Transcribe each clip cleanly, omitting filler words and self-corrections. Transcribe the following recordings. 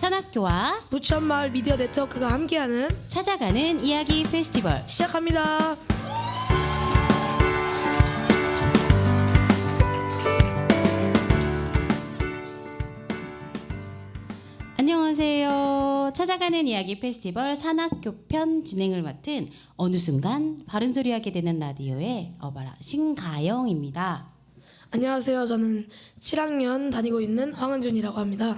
산학교와 부천마을 미디어 네트워크가 함께하는 찾아가는 이야기 페스티벌 시작합니다. 안녕하세요. 찾아가는 이야기 페스티벌 산학교 편 진행을 맡은 어느 순간 바른 소리 하게 되는 라디오의 어바라 신가영입니다. 안녕하세요. 저는 7학년 다니고 있는 황은준이라고 합니다.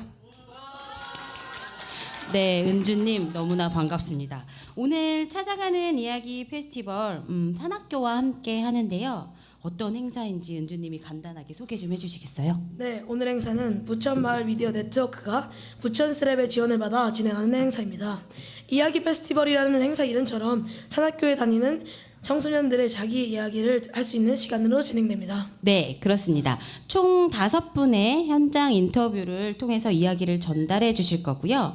네, 은주님 너무나 반갑습니다. 오늘 찾아가는 이야기 페스티벌 산학교와 함께 하는데요. 어떤 행사인지 은주님이 간단하게 소개 좀 해주시겠어요? 네, 오늘 행사는 부천마을 미디어 네트워크가 부천스랩의 지원을 받아 진행하는 행사입니다. 이야기 페스티벌이라는 행사 이름처럼 산학교에 다니는 청소년들의 자기 이야기를 할 수 있는 시간으로 진행됩니다. 네, 그렇습니다. 총 5분의 현장 인터뷰를 통해서 이야기를 전달해 주실 거고요.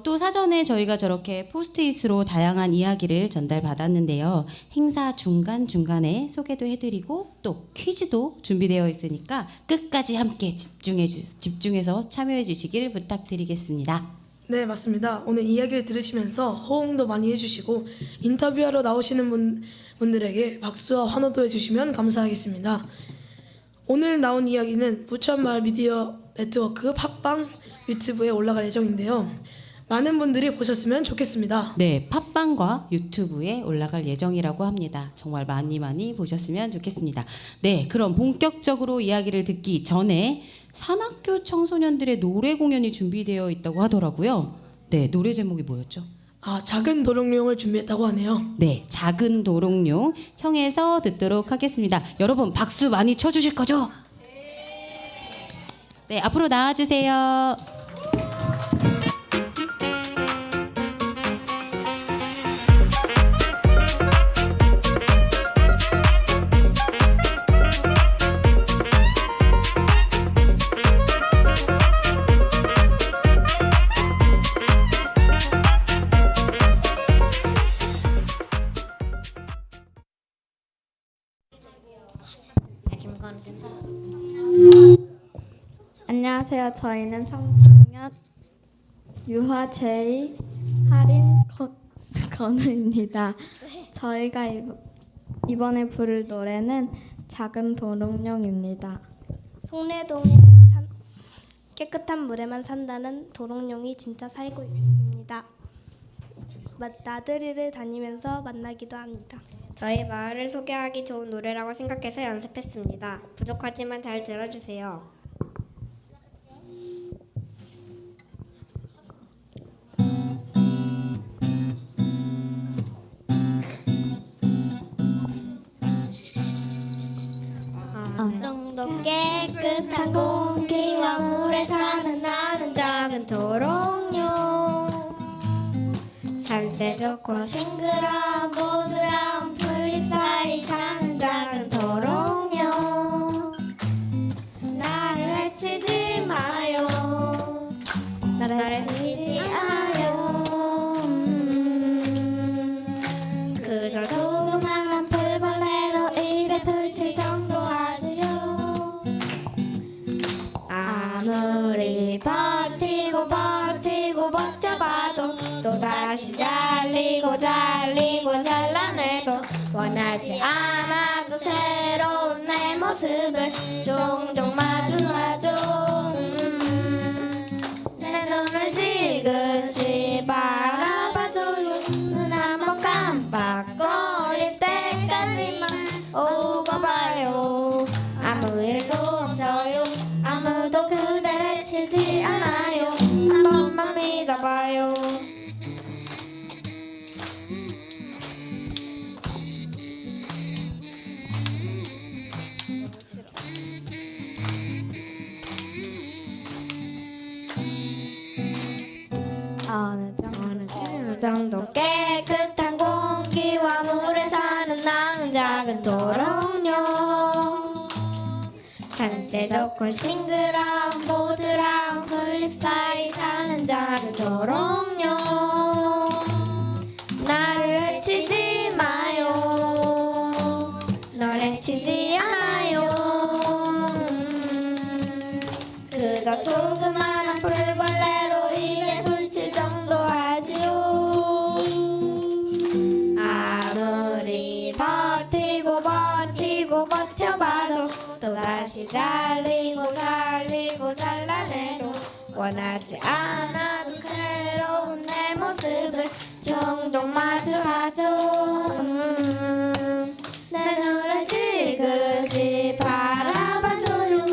또 사전에 저희가 저렇게 포스트잇으로 다양한 이야기를 전달받았는데요. 행사 중간중간에 소개도 해드리고 또 퀴즈도 준비되어 있으니까 끝까지 함께 집중해서 참여해 주시길 부탁드리겠습니다. 네, 맞습니다. 오늘 이야기를 들으시면서 호응도 많이 해주시고 인터뷰하러 나오시는 분들에게 박수와 환호도 해주시면 감사하겠습니다. 오늘 나온 이야기는 부천마을 미디어 네트워크 팟빵 유튜브에 올라갈 예정인데요. 많은 분들이 보셨으면 좋겠습니다. 네, 팟빵과 유튜브에 올라갈 예정이라고 합니다. 정말 많이 보셨으면 좋겠습니다. 네, 그럼 본격적으로 이야기를 듣기 전에 산학교 청소년들의 노래 공연이 준비되어 있다고 하더라고요. 네, 노래 제목이 뭐였죠? 작은 도롱뇽을 준비했다고 하네요. 네, 작은 도롱뇽 청해서 듣도록 하겠습니다. 여러분 박수 많이 쳐주실 거죠? 네, 앞으로 나와주세요. 안녕하세요. 저희는 3학년 유화 제이 할인 건우입니다. 저희가 이번에 부를 노래는 작은 도롱뇽입니다. 송내동에 깨끗한 물에만 산다는 도롱뇽이 진짜 살고입니다. 나들이를 다니면서 만나기도 합니다. 저희 마을을 소개하기 좋은 노래라고 생각해서 연습했습니다. 부족하지만 잘 들어주세요. 정도 깨끗한 공기와 물에 사는 나는 작은 도롱뇽 산세 좋고 싱그러운 보드라운 풀잎 사이 사는 작은 도롱뇽 나를 해치지 마요 나를 해치지 마요 그저 조그만한 풀벌레로 입에 풀칠 정도 하지요 아무리 버티고 버텨봐도 또다시 잘리고 잘라내도 원하지 않아도 새로운 내 모습을 종종 마주하죠 내 눈을 지그시 바라봐줘요 눈 한번 깜빡거릴 때까지만 오고 봐요 아무 일도 없어요 아무도 그댈 해치지 않아요 한 번만 믿어봐요 어느 정도 깨끗한 공기와 물에 사는 나는 작은 도롱뇽 산세 좋고 싱그러운 보드라운 풀잎 사이 사는 작은 도롱뇽 나를 해치지 마요 널 해치지 않아요 그저 조그만한 풀벌레로 이게 잘리고 잘리고 잘라내도 원하지 않아도 새로운 내 모습을 종종 마주하죠. 내 눈을 지그시 바라봐줘요.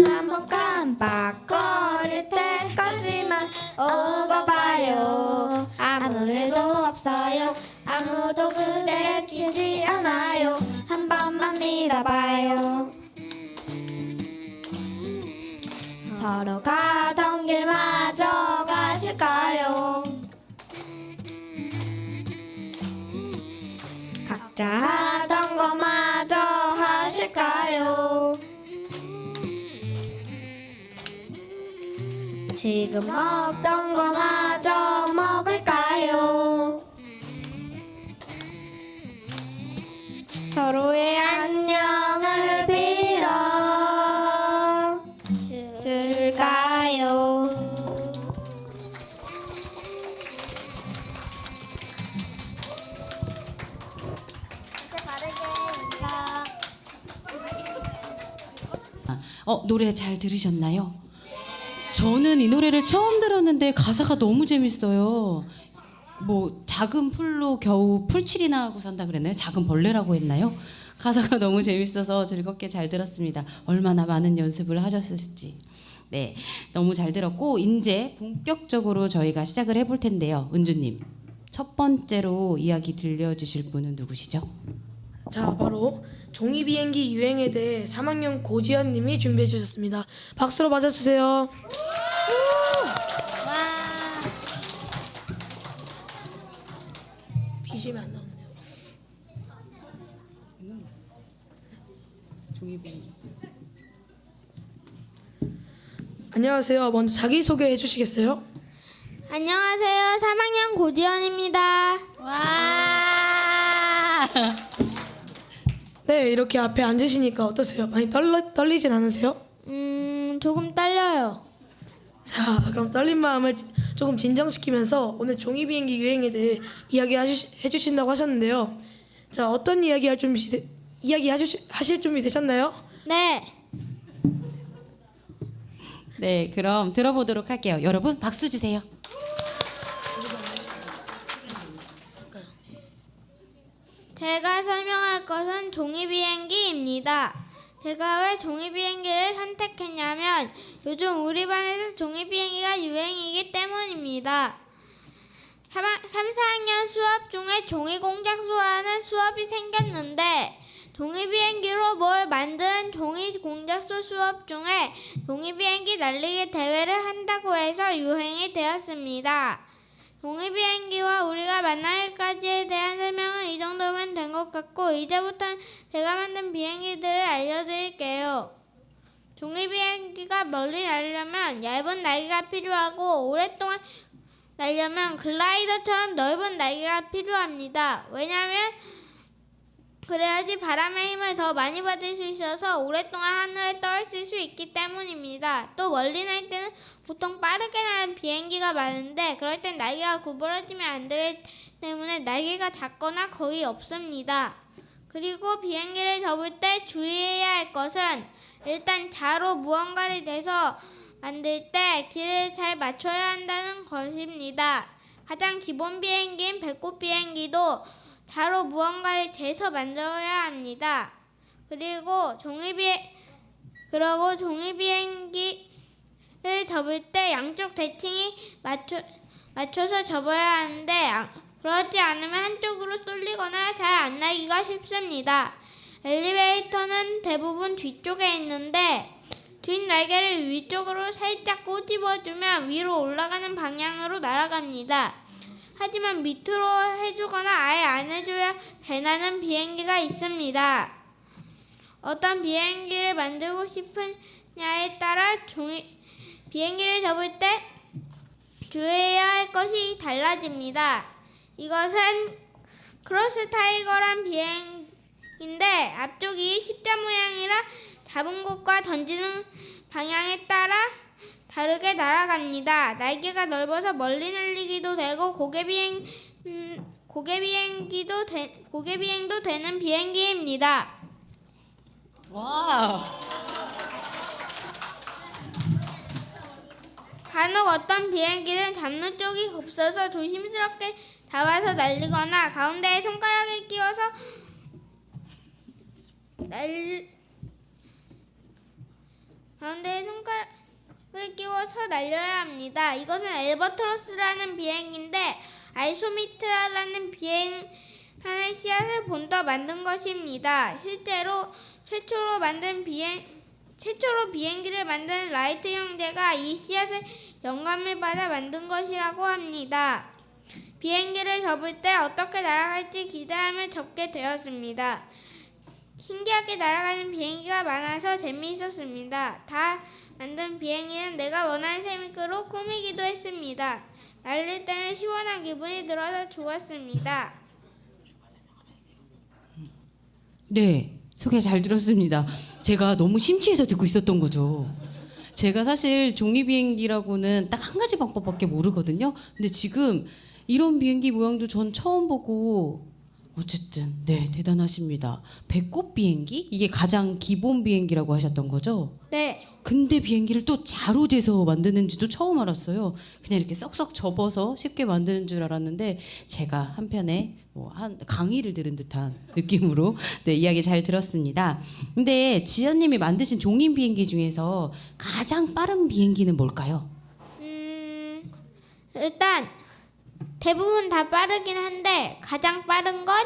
한번 깜빡거릴 때까지만 오고 봐요. 아무 일도 없어요. 아무도 그대를 치지 않아요. 한 번만 믿어봐요. 서로 가던 길마저 가실까요? 각자 하던 거마저 하실까요? 지금 먹던 거마저 먹을까요? 서로의 안녕을 빌어 줄까요? 노래 잘 들으셨나요? 저는 이 노래를 처음 들었는데 가사가 너무 재밌어요. 뭐 작은 풀로 겨우 풀칠이나 하고 산다 그랬나요? 작은 벌레라고 했나요? 가사가 너무 재밌어서 즐겁게 잘 들었습니다. 얼마나 많은 연습을 하셨을지. 네, 너무 잘 들었고 이제 본격적으로 저희가 시작을 해볼 텐데요. 은주님, 첫 번째로 이야기 들려주실 분은 누구시죠? 자, 바로 종이 비행기 유행에 대해 3학년 고지연 님이 준비해 주셨습니다. 박수로 맞아주세요. BGM이 안 나오네요. 종이 비행기. 안녕하세요. 먼저 자기소개해 주시겠어요? 안녕하세요. 3학년 고지연입니다. 와! 네, 이렇게 앞에 앉으시니까 어떠세요? 많이 떨리진 않으세요? 조금 떨려요. 자, 그럼 떨린 마음을 조금 진정시키면서 오늘 종이 비행기 유행에 대해 이야기해 주신다고 하셨는데요. 자, 어떤 하실 준비 되셨나요? 네. 네, 그럼 들어보도록 할게요. 여러분 박수 주세요. 제가 설명할 것은 종이비행기입니다. 제가 왜 종이비행기를 선택했냐면 요즘 우리 반에서 종이비행기가 유행이기 때문입니다. 3, 4학년 수업 중에 종이공작소라는 수업이 생겼는데 종이비행기로 뭘 만드는 종이공작소 수업 중에 종이비행기 날리기 대회를 한다고 해서 유행이 되었습니다. 종이비행기와 우리가 만나기까지에 대한 설명은 이 정도면 된 것 같고 이제부터 제가 만든 비행기들을 알려드릴게요. 종이비행기가 멀리 날려면 얇은 날개가 필요하고 오랫동안 날려면 글라이더처럼 넓은 날개가 필요합니다. 왜냐하면 그래야지 바람의 힘을 더 많이 받을 수 있어서 오랫동안 하늘에 떠 있을 수 있기 때문입니다. 또 멀리 날 때는 보통 빠르게 나는 비행기가 많은데 그럴 땐 날개가 구부러지면 안 되기 때문에 날개가 작거나 거의 없습니다. 그리고 비행기를 접을 때 주의해야 할 것은 일단 자로 무언가를 대서 만들 때 길을 잘 맞춰야 한다는 것입니다. 가장 기본 비행기인 배꼽 비행기도 자로 무언가를 재서 만들어야 합니다. 그리고 종이비행기를 접을 때 양쪽 대칭이 맞춰서 접어야 하는데 그렇지 않으면 한쪽으로 쏠리거나 잘 안 나기가 쉽습니다. 엘리베이터는 대부분 뒤쪽에 있는데 뒷날개를 위쪽으로 살짝 꼬집어주면 위로 올라가는 방향으로 날아갑니다. 하지만 밑으로 해주거나 아예 안 해줘야 잘 나는 비행기가 있습니다. 어떤 비행기를 만들고 싶으냐에 따라 비행기를 접을 때 주의해야 할 것이 달라집니다. 이것은 크로스 타이거란 비행인데 앞쪽이 십자 모양이라 잡은 곳과 던지는 방향에 따라 다르게 날아갑니다. 날개가 넓어서 멀리 날리기도 되고 고개비행도 되는 비행기입니다. 와. 간혹 어떤 비행기는 잡는 쪽이 없어서 조심스럽게 잡아서 날리거나 가운데에 손가락을 끼워서 날려야 합니다. 이것은 엘버트로스라는 비행인데 알소미트라라는 비행하는 씨앗을 본떠 만든 것입니다. 실제로 최초로 비행기를 만든 라이트 형제가 이 씨앗을 영감을 받아 만든 것이라고 합니다. 비행기를 접을 때 어떻게 날아갈지 기대하며 접게 되었습니다. 신기하게 날아가는 비행기가 많아서 재미있었습니다. 다 만든 비행기는 내가 원하는 셈으로 꾸미기도 했습니다. 날릴 때는 시원한 기분이 들어서 좋았습니다. 네, 소개 잘 들었습니다. 제가 너무 심취해서 듣고 있었던 거죠. 제가 사실 종이 비행기라고는 딱 한 가지 방법밖에 모르거든요. 근데 지금 이런 비행기 모양도 전 처음 보고 어쨌든 네, 대단하십니다. 배꼽 비행기? 이게 가장 기본 비행기라고 하셨던 거죠? 네, 근데 비행기를 또 자로 재서 만드는지도 처음 알았어요. 그냥 이렇게 썩썩 접어서 쉽게 만드는 줄 알았는데 제가 한편에 한 강의를 들은 듯한 느낌으로 네, 이야기 잘 들었습니다. 근데 지연님이 만드신 종이 비행기 중에서 가장 빠른 비행기는 뭘까요? 일단 대부분 다 빠르긴 한데 가장 빠른 건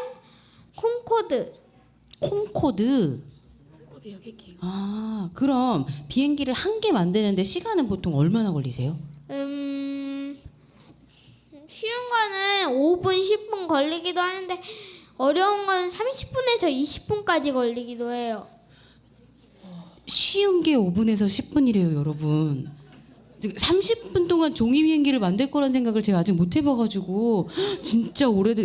콩코드. 콩코드. 어디 여기 있기. 아, 그럼 비행기를 한 개 만드는데 시간은 보통 얼마나 걸리세요? 쉬운 거는 5분, 10분 걸리기도 하는데 어려운 거는 30분에서 20분까지 걸리기도 해요. 쉬운 게 5분에서 10분이래요, 여러분. 30분 동안 종이 비행기를 만들 거란 생각을 제가 아직 못 해봐가지고 진짜 오래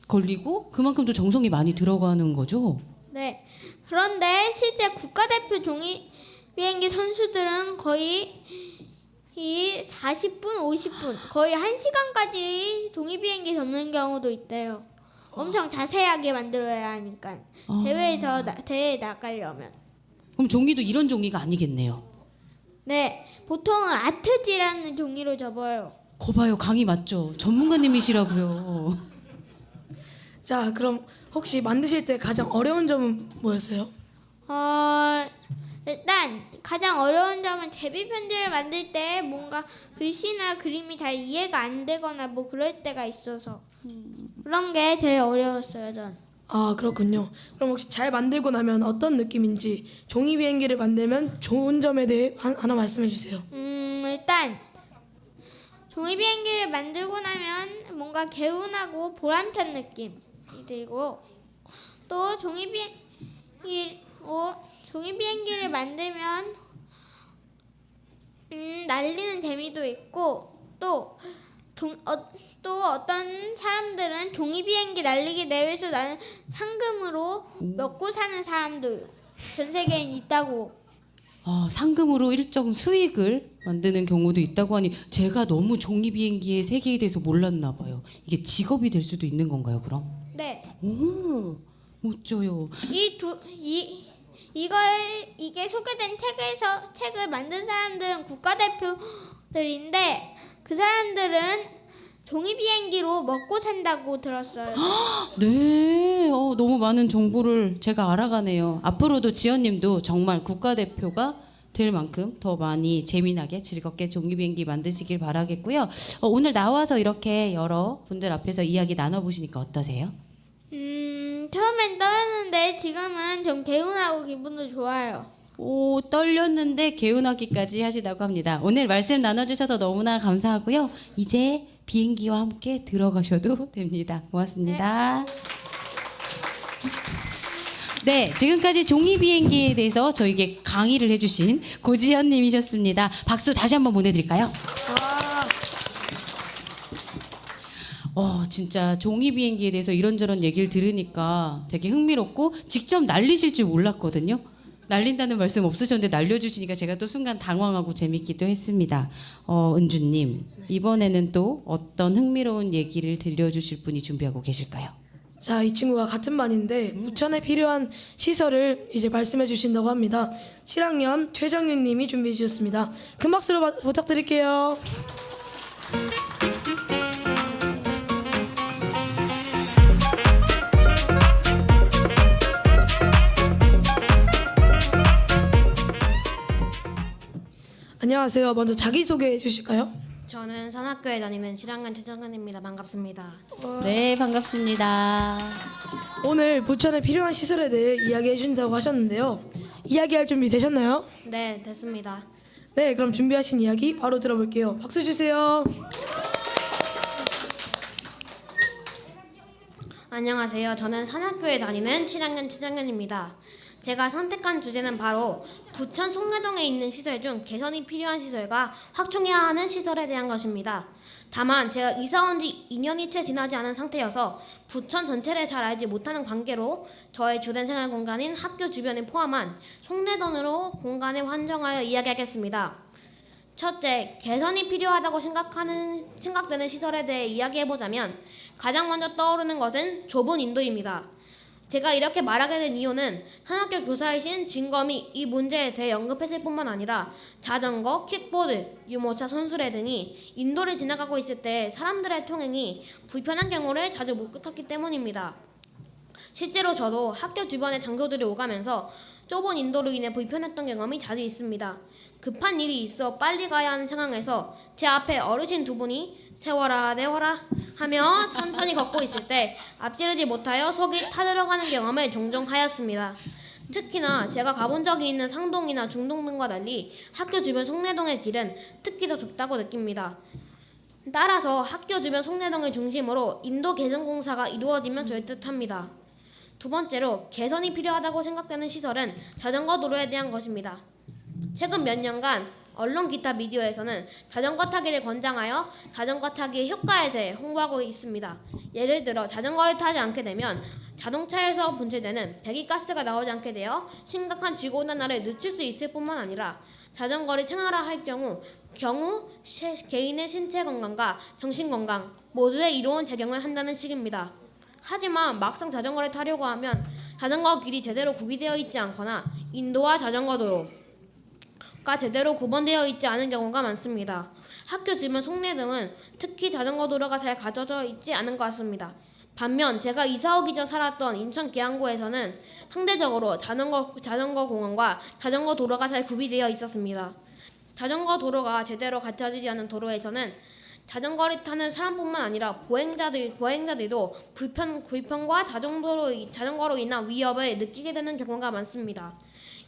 걸리고 그만큼 또 정성이 많이 들어가는 거죠. 네. 그런데 실제 국가대표 종이 비행기 선수들은 거의 이 40분, 50분, 거의 1시간까지 종이 비행기 접는 경우도 있대요. 엄청 자세하게 만들어야 하니까 대회에 나가려면. 그럼 종이도 이런 종이가 아니겠네요. 네, 보통은 아트지라는 종이로 접어요. 거 봐요, 강의 맞죠? 전문가님이시라고요. 자, 그럼 혹시 만드실 때 가장 어려운 점은 뭐였어요? 일단 가장 어려운 점은 제비 편지를 만들 때 뭔가 글씨나 그림이 잘 이해가 안 되거나 뭐 그럴 때가 있어서 그런 게 제일 어려웠어요, 전. 아, 그렇군요. 그럼 혹시 잘 만들고 나면 어떤 느낌인지 종이 비행기를 만들면 좋은 점에 대해 하나 말씀해 주세요. 일단 종이 비행기를 만들고 나면 뭔가 개운하고 보람찬 느낌이 들고 또 종이 비행기를 만들면 날리는 재미도 있고 또 어떤 사람들은 종이 비행기 날리기 대회에서 나는 상금으로 먹고 사는 사람도 전 세계에 있다고. 상금으로 일정 수익을 만드는 경우도 있다고 하니 제가 너무 종이 비행기의 세계에 대해서 몰랐나 봐요. 이게 직업이 될 수도 있는 건가요, 그럼? 네. 오, 멋져요. 이게 소개된 책을 만든 사람들은 국가대표들인데 그 사람들은 종이 비행기로 먹고 산다고 들었어요. 네, 너무 많은 정보를 제가 알아가네요. 앞으로도 지연님도 정말 국가대표가 될 만큼 더 많이 재미나게 즐겁게 종이 비행기 만드시길 바라겠고요. 오늘 나와서 이렇게 여러 분들 앞에서 이야기 나눠보시니까 어떠세요? 처음엔 떨었는데 지금은 좀 개운하고 기분도 좋아요. 오, 떨렸는데 개운하기까지 하시다고 합니다. 오늘 말씀 나눠주셔서 너무나 감사하고요. 이제 비행기와 함께 들어가셔도 됩니다. 고맙습니다. 네, 지금까지 종이 비행기에 대해서 저에게 강의를 해주신 고지현 님이셨습니다. 박수 다시 한번 보내드릴까요? 진짜 종이 비행기에 대해서 이런저런 얘기를 들으니까 되게 흥미롭고 직접 날리실 줄 몰랐거든요. 날린다는 말씀 없으셨는데 날려주시니까 제가 또 순간 당황하고 재밌기도 했습니다. 은주님, 이번에는 또 어떤 흥미로운 얘기를 들려주실 분이 준비하고 계실까요? 자, 이 친구가 같은 반인데 부천에 필요한 시설을 이제 말씀해 주신다고 합니다. 7학년 최정윤 님이 준비해 주셨습니다. 큰 박수로 부탁드릴게요. 안녕하세요. 먼저 자기소개해 주실까요? 저는 산학교에 다니는 7학년 최정근입니다. 반갑습니다. 네, 반갑습니다. 오늘 부천에 필요한 시설에 대해 이야기해 주신다고 하셨는데요. 이야기할 준비 되셨나요? 네, 됐습니다. 네, 그럼 준비하신 이야기 바로 들어볼게요. 박수 주세요. 안녕하세요. 저는 산학교에 다니는 7학년 최정근입니다. 제가 선택한 주제는 바로 부천 송내동에 있는 시설 중 개선이 필요한 시설과 확충해야 하는 시설에 대한 것입니다. 다만 제가 이사 온 지 2년이 채 지나지 않은 상태여서 부천 전체를 잘 알지 못하는 관계로 저의 주된 생활 공간인 학교 주변을 포함한 송내동으로 공간을 환정하여 이야기하겠습니다. 첫째, 개선이 필요하다고 생각되는 시설에 대해 이야기해보자면 가장 먼저 떠오르는 것은 좁은 인도입니다. 제가 이렇게 말하게 된 이유는 산학교 교사이신 진검이 이 문제에 대해 언급했을 뿐만 아니라 자전거, 킥보드, 유모차, 손수레 등이 인도를 지나가고 있을 때 사람들의 통행이 불편한 경우를 자주 목격했기 때문입니다. 실제로 저도 학교 주변의 장소들을 오가면서 좁은 인도로 인해 불편했던 경험이 자주 있습니다. 급한 일이 있어 빨리 가야 하는 상황에서 제 앞에 어르신 두 분이 세워라 내워라 하며 천천히 걷고 있을 때 앞지르지 못하여 속이 타들어가는 경험을 종종 하였습니다. 특히나 제가 가본 적이 있는 상동이나 중동 등과 달리 학교 주변 송내동의 길은 특히 더 좁다고 느낍니다. 따라서 학교 주변 송내동을 중심으로 인도 개선 공사가 이루어지면 좋을 듯합니다. 두 번째로 개선이 필요하다고 생각되는 시설은 자전거 도로에 대한 것입니다. 최근 몇 년간 언론 기타 미디어에서는 자전거 타기를 권장하여 자전거 타기의 효과에 대해 홍보하고 있습니다. 예를 들어 자전거를 타지 않게 되면 자동차에서 분출되는 배기가스가 나오지 않게 되어 심각한 지구온난화를 늦출 수 있을 뿐만 아니라 자전거를 생활화할 경우 개인의 신체 건강과 정신 건강 모두에 이로운 작용을 한다는 식입니다. 하지만 막상 자전거를 타려고 하면 자전거 길이 제대로 구비되어 있지 않거나 인도와 자전거 도로가 제대로 구분되어 있지 않은 경우가 많습니다. 학교 주변 송내등은 특히 자전거 도로가 잘 갖춰져 있지 않은 것 같습니다. 반면 제가 이사 오기 전 살았던 인천 계양구에서는 상대적으로 자전거 공원과 자전거 도로가 잘 구비되어 있었습니다. 자전거 도로가 제대로 갖춰지지 않은 도로에서는 자전거를 타는 사람뿐만 아니라 보행자들도 불편과 자전거로 인한 위협을 느끼게 되는 경우가 많습니다.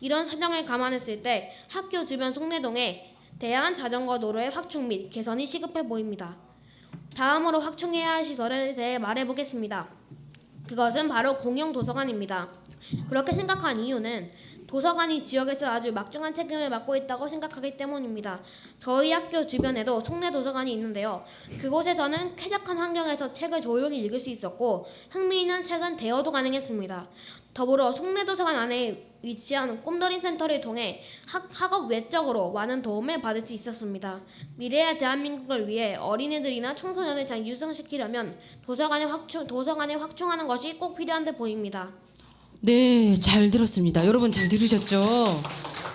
이런 사정을 감안했을 때 학교 주변 송내동에 대한 자전거 도로의 확충 및 개선이 시급해 보입니다. 다음으로 확충해야 할 시설에 대해 말해보겠습니다. 그것은 바로 공용 도서관입니다. 그렇게 생각한 이유는 도서관이 지역에서 아주 막중한 책임을 맡고 있다고 생각하기 때문입니다. 저희 학교 주변에도 송내 도서관이 있는데요. 그곳에서는 쾌적한 환경에서 책을 조용히 읽을 수 있었고 흥미있는 책은 대여도 가능했습니다. 더불어 송내 도서관 안에 위치한 꿈돌이 센터를 통해 학업 외적으로 많은 도움을 받을 수 있었습니다. 미래의 대한민국을 위해 어린이들이나 청소년을 잘 육성시키려면 도서관을 확충하는 것이 꼭 필요한 데 보입니다. 네, 잘 들었습니다. 여러분 잘 들으셨죠?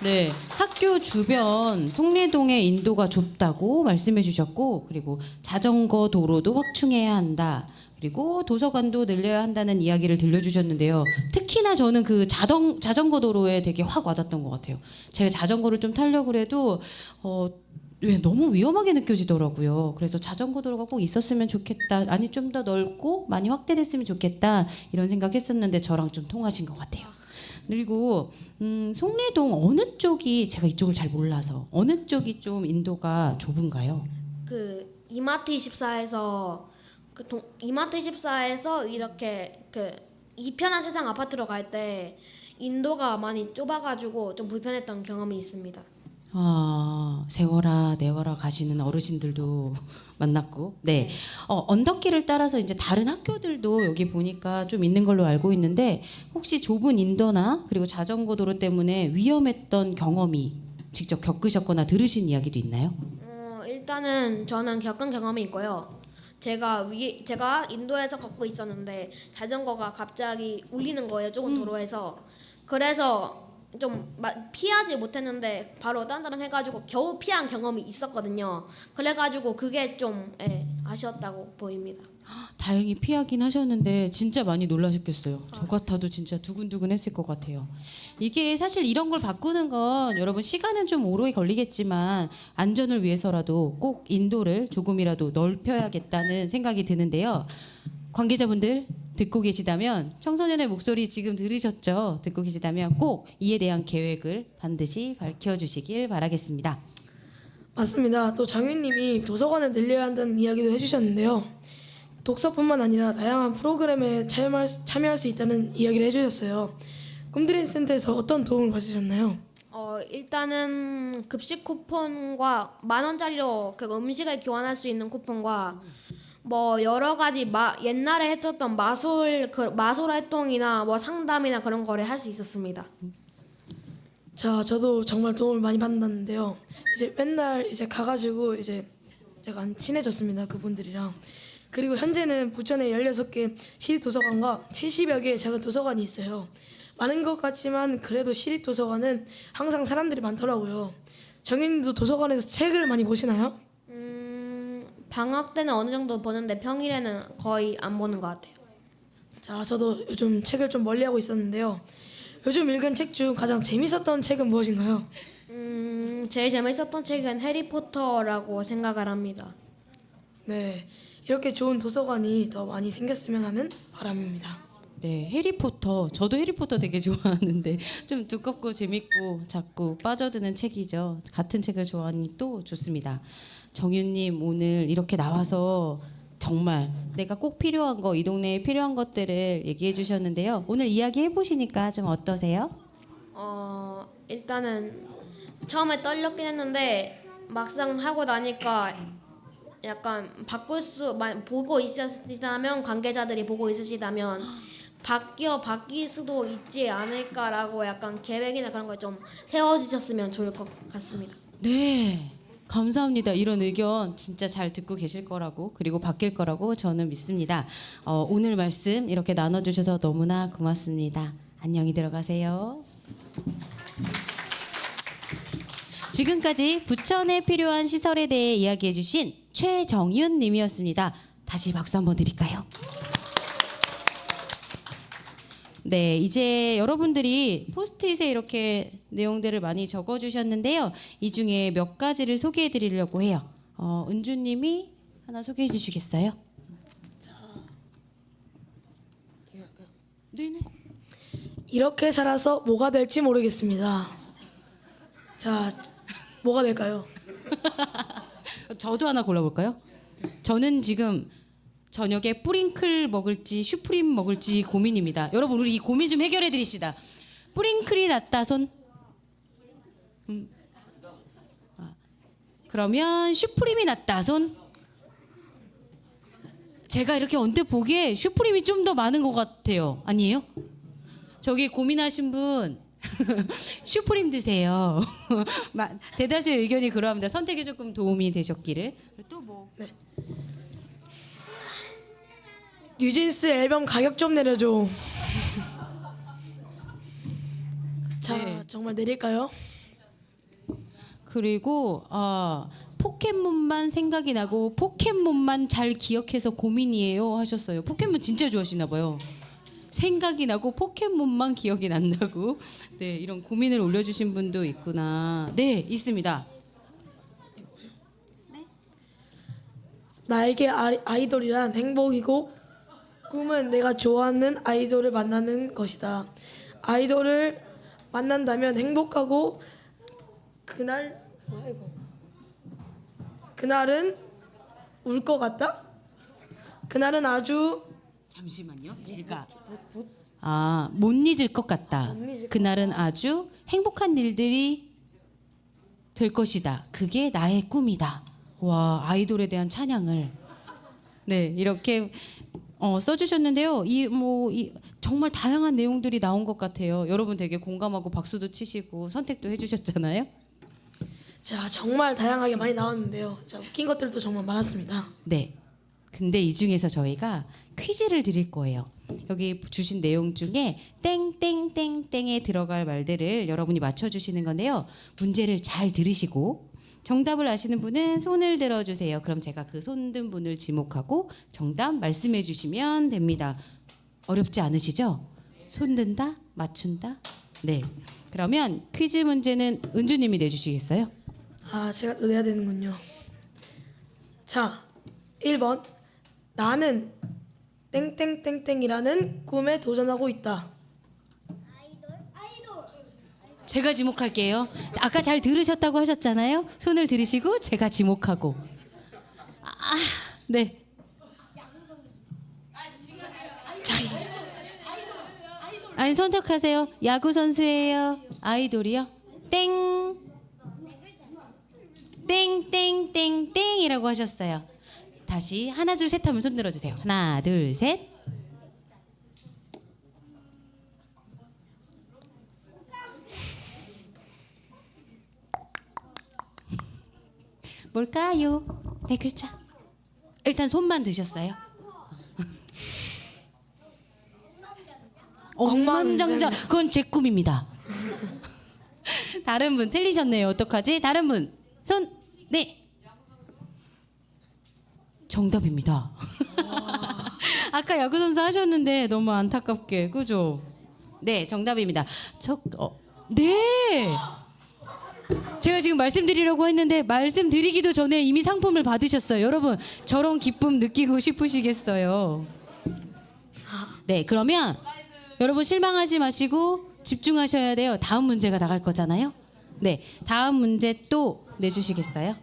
네, 학교 주변 송내동의 인도가 좁다고 말씀해 주셨고, 그리고 자전거 도로도 확충해야 한다. 그리고 도서관도 늘려야 한다는 이야기를 들려주셨는데요. 특히나 저는 그 자전거 도로에 되게 확 와닿았던 것 같아요. 제가 자전거를 좀 타려고 해도 왜 너무 위험하게 느껴지더라고요. 그래서 자전거 도로가 꼭 있었으면 좋겠다. 아니 좀 더 넓고 많이 확대됐으면 좋겠다. 이런 생각했었는데 저랑 좀 통하신 것 같아요. 그리고 송내동 어느 쪽이, 제가 이쪽을 잘 몰라서 어느 쪽이 좀 인도가 좁은가요? 그 이마트24에서 이렇게 그 이편한 세상 아파트로 갈 때 인도가 많이 좁아가지고 좀 불편했던 경험이 있습니다. 세워라 내워라 가시는 어르신들도 만났고, 네. 언덕길을 따라서 이제 다른 학교들도 여기 보니까 좀 있는 걸로 알고 있는데, 혹시 좁은 인도나 그리고 자전거 도로 때문에 위험했던 경험이 직접 겪으셨거나 들으신 이야기도 있나요? 일단은 저는 겪은 경험이 있고요. 제가 인도에서 걷고 있었는데 자전거가 갑자기 울리는 거예요. 좁은 도로에서. 그래서 좀 피하지 못했는데 바로 딴따른 해가지고 겨우 피한 경험이 있었거든요. 그래가지고 그게 좀 아쉬웠다고 보입니다. 다행히 피하긴 하셨는데 진짜 많이 놀라셨겠어요. 저 같아도 진짜 두근두근했을 것 같아요. 이게 사실 이런 걸 바꾸는 건 여러분 시간은 좀 오래 걸리겠지만 안전을 위해서라도 꼭 인도를 조금이라도 넓혀야겠다는 생각이 드는데요. 관계자분들 듣고 계시다면 청소년의 목소리 지금 들으셨죠? 듣고 계시다면 꼭 이에 대한 계획을 반드시 밝혀주시길 바라겠습니다. 맞습니다. 또 정윤님이 도서관을 늘려야 한다는 이야기도 해주셨는데요. 독서뿐만 아니라 다양한 프로그램에 참여할 수 있다는 이야기를 해주셨어요. 꿈드림 센터에서 어떤 도움을 받으셨나요? 일단은 급식 쿠폰과 10,000원짜리로 그 음식을 교환할 수 있는 쿠폰과 뭐 여러 가지 옛날에 했었던 마술 활동이나 뭐 상담이나 그런 거를 할 수 있었습니다. 자, 저도 정말 도움을 많이 받았는데요. 이제 맨날 이제 가가지고 이제 약간 친해졌습니다. 그분들이랑. 그리고 현재는 부천에 16개 시립도서관과 70여 개의 작은 도서관이 있어요. 많은 것 같지만 그래도 시립도서관은 항상 사람들이 많더라고요. 정인님도 도서관에서 책을 많이 보시나요? 방학 때는 어느 정도 보는데 평일에는 거의 안 보는 것 같아요. 자, 저도 요즘 책을 좀 멀리하고 있었는데요. 요즘 읽은 책 중 가장 재밌었던 책은 무엇인가요? 제일 재밌었던 책은 해리포터라고 생각을 합니다. 네, 이렇게 좋은 도서관이 더 많이 생겼으면 하는 바람입니다. 네, 해리포터. 저도 해리포터 되게 좋아하는데 좀 두껍고 재밌고 자꾸 빠져드는 책이죠. 같은 책을 좋아하니 또 좋습니다. 정윤님 오늘 이렇게 나와서 정말 내가 꼭 필요한 거, 이 동네에 필요한 것들을 얘기해 주셨는데요. 오늘 이야기 해보시니까 좀 어떠세요? 일단은 처음에 떨렸긴 했는데 막상 하고 나니까 약간 보고 있으시다면 관계자들이 보고 있으시다면 바뀔 수도 있지 않을까라고 약간 계획이나 그런 걸 좀 세워주셨으면 좋을 것 같습니다. 네. 감사합니다. 이런 의견 진짜 잘 듣고 계실 거라고 그리고 바뀔 거라고 저는 믿습니다. 오늘 말씀 이렇게 나눠주셔서 너무나 고맙습니다. 안녕히 들어가세요. 지금까지 부천에 필요한 시설에 대해 이야기해 주신 최정윤 님이었습니다. 다시 박수 한번 드릴까요? 네, 이제 여러분들이 포스트잇에 이렇게 내용들을 많이 적어주셨는데요. 이 중에 몇 가지를 소개해 드리려고 해요. 은주님이 하나 소개해 주시겠어요? 네네. 이렇게 살아서 뭐가 될지 모르겠습니다. 자, 뭐가 될까요? 저도 하나 골라볼까요? 저는 지금 저녁에 뿌링클 먹을지 슈프림 먹을지 고민입니다. 여러분 우리 이 고민 좀 해결해 드립시다. 뿌링클이 낫다 손? 그러면 슈프림이 낫다 손? 제가 이렇게 언뜻 보기에 슈프림이 좀 더 많은 것 같아요. 아니에요? 저기 고민하신 분 슈프림 드세요. 대다수의 의견이 그러합니다. 선택에 조금 도움이 되셨기를. 또 뭐? 네. 뉴진스 앨범 가격 좀 내려줘. 자, 네. 정말 내릴까요? 그리고 포켓몬만 생각이 나고 포켓몬만 잘 기억해서 고민이에요 하셨어요. 포켓몬 진짜 좋아하시나 봐요. 생각이 나고 포켓몬만 기억이 난다고. 네, 이런 고민을 올려주신 분도 있구나. 네, 있습니다. 나에게 아이돌이란 행복이고 꿈은 내가 좋아하는 아이돌을 만나는 것이다. 아이돌을 만난다면 행복하고 그날은 울 것 같다. 그날은 아주 잠시만요. 제가 못 잊을 것 같다. 그날은 아주 행복한 일들이 될 것이다. 그게 나의 꿈이다. 와, 아이돌에 대한 찬양을 네 이렇게 써주셨는데요. 정말 다양한 내용들이 나온 것 같아요. 여러분 되게 공감하고 박수도 치시고 선택도 해주셨잖아요. 자, 정말 다양하게 많이 나왔는데요. 자, 웃긴 것들도 정말 많았습니다. 네. 근데 이 중에서 저희가 퀴즈를 드릴 거예요. 여기 주신 내용 중에 땡땡땡땡에 들어갈 말들을 여러분이 맞춰주시는 건데요. 문제를 잘 들으시고 정답을 아시는 분은 손을 들어주세요. 그럼 제가 그 손든 분을 지목하고 정답 말씀해 주시면 됩니다. 어렵지 않으시죠? 손든다? 맞춘다? 네. 그러면 퀴즈 문제는 은주님이 내주시겠어요? 아, 제가 또 내야 되는군요. 자, 1번. 나는 땡땡땡땡이라는 꿈에 도전하고 있다. 제가 지목할게요. 아까 잘 들으셨다고 하셨잖아요. 손을 들으시고 제가 지목하고. 네. 아니 선택하세요. 야구 선수예요. 아이돌이요? 땡. 땡땡땡땡이라고 하셨어요. 다시 하나 둘 셋 하면 손 들어주세요. 하나 둘 셋. 뭘까요? 네 글자. 일단 손만 드셨어요. 억만장자. 그건 제 꿈입니다. 다른 분 틀리셨네요. 어떡하지? 다른 분 손. 네. 정답입니다. 아까 야구 선수 하셨는데 너무 안타깝게 그죠? 네, 정답입니다. 네. 제가 지금 말씀드리려고 했는데 말씀드리기도 전에 이미 상품을 받으셨어요. 여러분 저런 기쁨 느끼고 싶으시겠어요? 네, 그러면 여러분 실망하지 마시고 집중하셔야 돼요. 다음 문제가 나갈 거잖아요. 네, 다음 문제 또 내주시겠어요?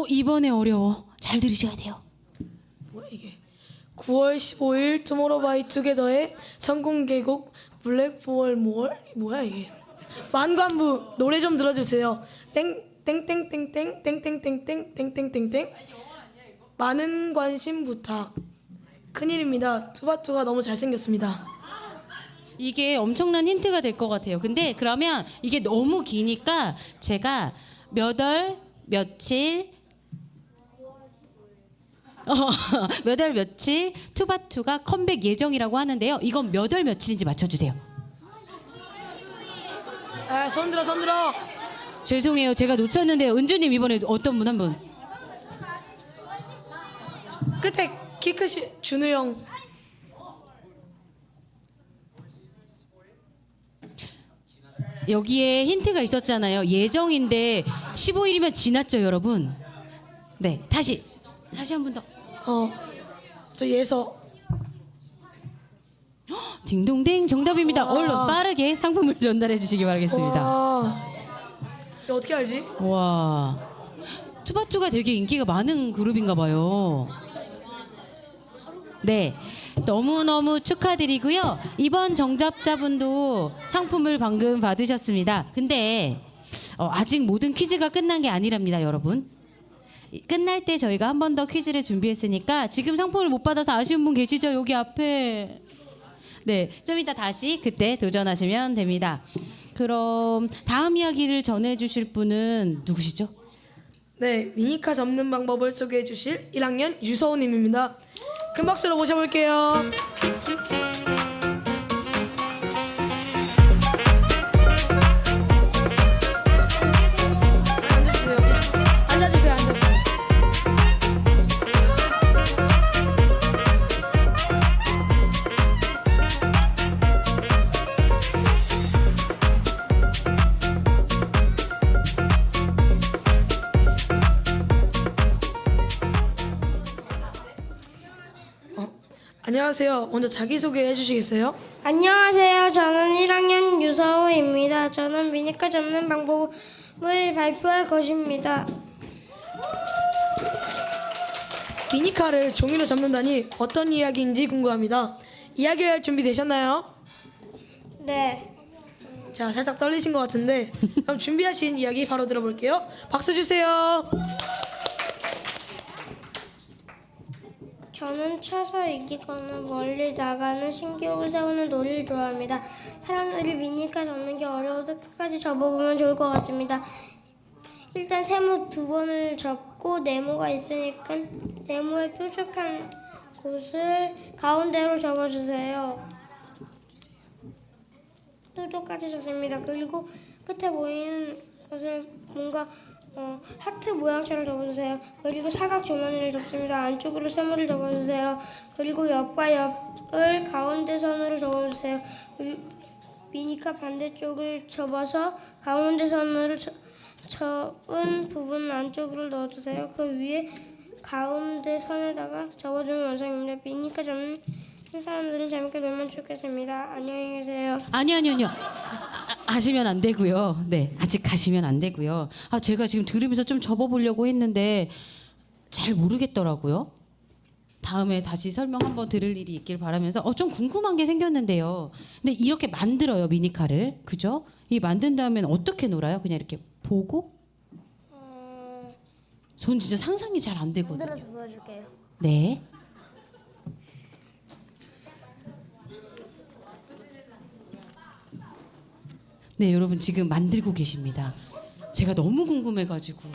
이번에 어려워. 잘 들으셔야 돼요. 뭐야 이게? 9월 15일 투모로우바이투게더의 성공개곡 블랙포얼몰 뭐야 이게? 만관부 노래 좀 들어주세요. 땡땡땡땡땡땡땡땡땡땡땡땡 많은 관심 부탁. 큰일입니다. 투바투가 너무 잘생겼습니다. 이게 엄청난 힌트가 될 것 같아요. 근데 그러면 이게 너무 기니까 제가 몇 월 며칠 몇 월 며칠 투바투가 컴백 예정이라고 하는데요. 이건 몇 월 며칠인지 맞춰주세요. 아, 손 들어 손 들어. 죄송해요. 제가 놓쳤는데요. 은주님 이번에 어떤 분 한 분? 끝에 키 크신 준우 형. 여기에 힌트가 있었잖아요. 예정인데 15일이면 지났죠, 여러분. 네, 다시 한 번 더. 저 예서. 딩동댕 정답입니다. 얼른 빠르게 상품을 전달해 주시기 바라겠습니다. 와. 이거 어떻게 알지? 와, 투바투가 되게 인기가 많은 그룹인가 봐요. 네, 너무너무 축하드리고요. 이번 정답자분도 상품을 방금 받으셨습니다. 근데 아직 모든 퀴즈가 끝난 게 아니랍니다, 여러분. 끝날 때 저희가 한 번 더 퀴즈를 준비했으니까 지금 상품을 못 받아서 아쉬운 분 계시죠? 여기 앞에. 네, 좀 이따 다시 그때 도전하시면 됩니다. 그럼 다음 이야기를 전해주실 분은 누구시죠? 네, 미니카 접는 방법을 소개해 주실 1학년 유서우님입니다. 큰 박수로 모셔볼게요. 앉아주세요. 앉아주세요. 안녕하세요. 먼저 자기소개 해주시겠어요? 안녕하세요. 저는 1학년 유서우입니다. 저는 미니카 접는 방법을 발표할 것입니다. 미니카를 종이로 접는다니 어떤 이야기인지 궁금합니다. 이야기할 준비 되셨나요? 네. 자, 살짝 떨리신 것 같은데 그럼 준비하신 이야기 바로 들어볼게요. 박수 주세요. 저는 쳐서 이기거나 멀리 나가는 신기록을 세우는 놀이를 좋아합니다. 사람들이 미니카 접는 게 어려워도 끝까지 접어보면 좋을 것 같습니다. 일단 세모 두 번을 접고 네모가 있으니까 네모에 뾰족한 곳을 가운데로 접어주세요. 또 똑같이 접습니다. 그리고 끝에 보이는 것을 뭔가 하트 모양처럼 접어주세요. 그리고 사각 주머니를 접습니다. 안쪽으로 세모를 접어주세요. 그리고 옆과 옆을 가운데 선으로 접어주세요. 미니카 반대쪽을 접어서 가운데 선으로 접은 부분 안쪽으로 넣어주세요. 그 위에 가운데 선에다가 접어주면 완성입니다. 미니카 접는 사람들은 재밌게 놀면 좋겠습니다. 안녕히 계세요. 아니요. 하시면 안 되고요. 네, 아직 가시면 안 되고요. 제가 지금 들으면서 좀 접어보려고 했는데 잘 모르겠더라고요. 다음에 다시 설명 한번 들을 일이 있길 바라면서 좀 궁금한 게 생겼는데요. 근데 이렇게 만들어요, 미니카를. 그죠? 이 만든 다음엔 어떻게 놀아요? 그냥 이렇게 보고? 전 진짜 상상이 잘 안 되거든요. 만들어서 보여줄게요. 네. 네, 여러분 지금 만들고 계십니다. 제가 너무 궁금해가지고.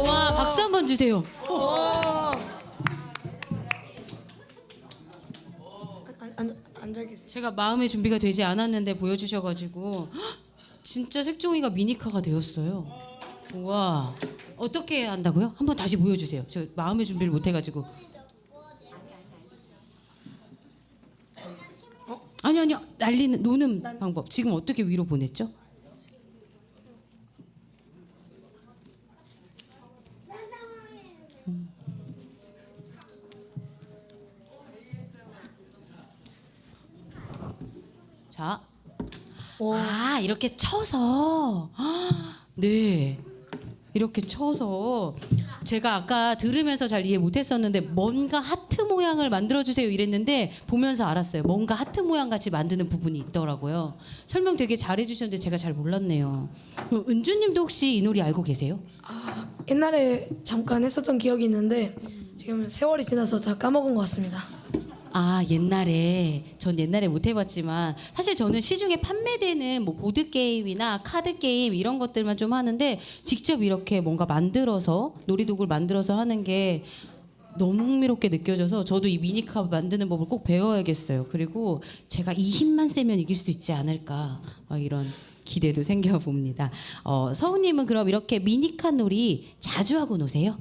와, 박수 한번 주세요. 앉아 계세요. 제가 마음의 준비가 되지 않았는데 보여주셔가지고 진짜 색종이가 미니카가 되었어요. 우와, 어떻게 한다고요? 한번 다시 보여주세요. 저 마음의 준비를 못해가지고. 아니요, 노는 방법. 지금 어떻게 위로 보냈죠? 자, 이렇게 쳐서, 네, 이렇게 쳐서 제가 아까 들으면서 잘 이해 못했었는데 뭔가 하트 모양을 만들어주세요 이랬는데 보면서 알았어요. 뭔가 하트 모양 같이 만드는 부분이 있더라고요. 설명 되게 잘해주셨는데 제가 잘 몰랐네요. 은주님도 혹시 이 놀이 알고 계세요? 옛날에 잠깐 했었던 기억이 있는데 지금 세월이 지나서 다 까먹은 것 같습니다. 전 옛날에 못 해봤지만 사실 저는 시중에 판매되는 뭐 보드 게임이나 카드 게임 이런 것들만 좀 하는데 직접 이렇게 뭔가 만들어서 놀이도구를 만들어서 하는 게 너무 흥미롭게 느껴져서 저도 이 미니카 만드는 법을 꼭 배워야겠어요. 그리고 제가 이 힘만 세면 이길 수 있지 않을까 이런 기대도 생겨봅니다. 서우님은 그럼 이렇게 미니카 놀이 자주 하고 노세요?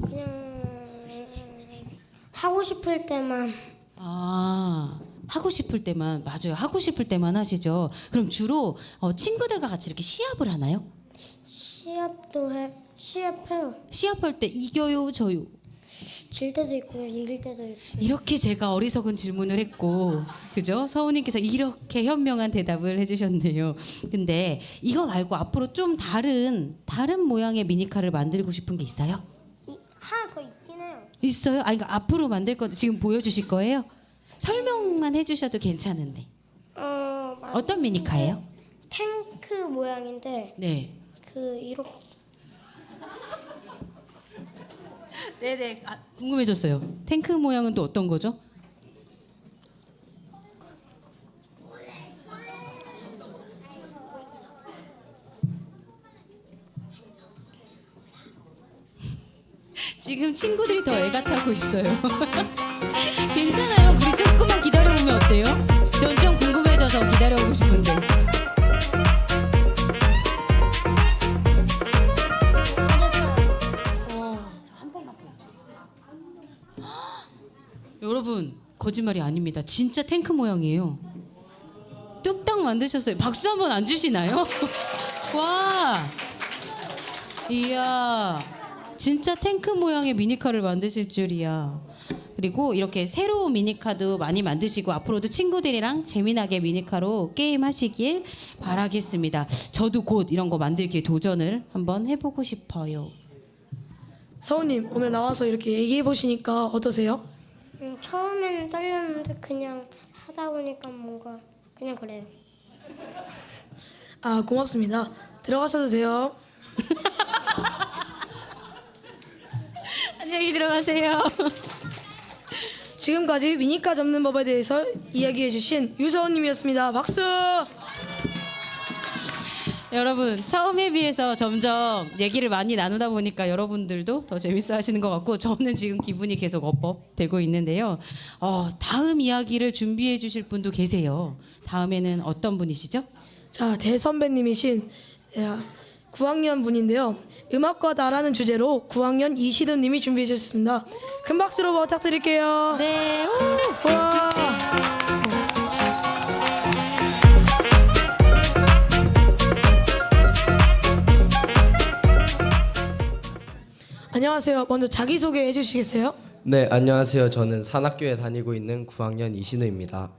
그냥 하고 싶을 때만. 하고 싶을 때만. 맞아요. 하고 싶을 때만 하시죠. 그럼 주로 친구들과 같이 이렇게 시합을 하나요? 시합해요. 시합할 때 이겨요, 져요? 질 때도 있고 이길 때도 있고. 이렇게 제가 어리석은 질문을 했고, 그죠? 서우님께서 이렇게 현명한 대답을 해주셨네요. 근데 이거 말고 앞으로 좀 다른 모양의 미니카를 만들고 싶은 게 있어요? 하나 더 있긴 해요. 있어요? 그러니까 앞으로 만들 거 지금 보여주실 거예요? 설명만 해주셔도 괜찮은데. 어떤 미니카예요? 탱크 모양인데 네. 이렇게. 네네. 궁금해졌어요. 탱크 모양은 또 어떤 거죠? 지금 친구들이 더 애가 타고 있어요. 괜찮아요. 우리 조금만 기다려보면 어때요? 전 좀 궁금해져서 기다려보고 싶은데. 한 번만 보여주세요. 여러분, 거짓말이 아닙니다. 진짜 탱크 모양이에요. 뚝딱 만드셨어요. 박수 한번 안 주시나요? 와, 이야, 진짜 탱크 모양의 미니카를 만드실 줄이야. 그리고 이렇게 새로운 미니카도 많이 만드시고 앞으로도 친구들이랑 재미나게 미니카로 게임하시길 바라겠습니다. 저도 곧 이런 거 만들기에 도전을 한번 해보고 싶어요. 서우님 오늘 나와서 이렇게 얘기해 보시니까 어떠세요? 처음에는 떨렸는데 그냥 하다 보니까 뭔가 그냥 그래요. 아 고맙습니다. 들어가셔도 돼요. 안녕히 들어가세요. 지금까지 미니카 접는 법에 대해서 이야기해 주신 유서원님이었습니다. 박수! 여러분, 처음에 비해서 점점 얘기를 많이 나누다 보니까 여러분들도 더 재밌어 하시는 것 같고 저는 지금 기분이 계속 업업 되고 있는데요. 다음 이야기를 준비해 주실 분도 계세요. 다음에는 어떤 분이시죠? 자, 대선배님이신 9학년 분인데요. 음악과 나라는 주제로 9학년 이시든 님이 준비해 주셨습니다. 큰 박수로 부탁드릴게요. 네. 와. 안녕하세요. 먼저 자기소개 해주시겠어요? 네, 안녕하세요. 저는 산악교에 다니고 있는 9학년 이신우입니다.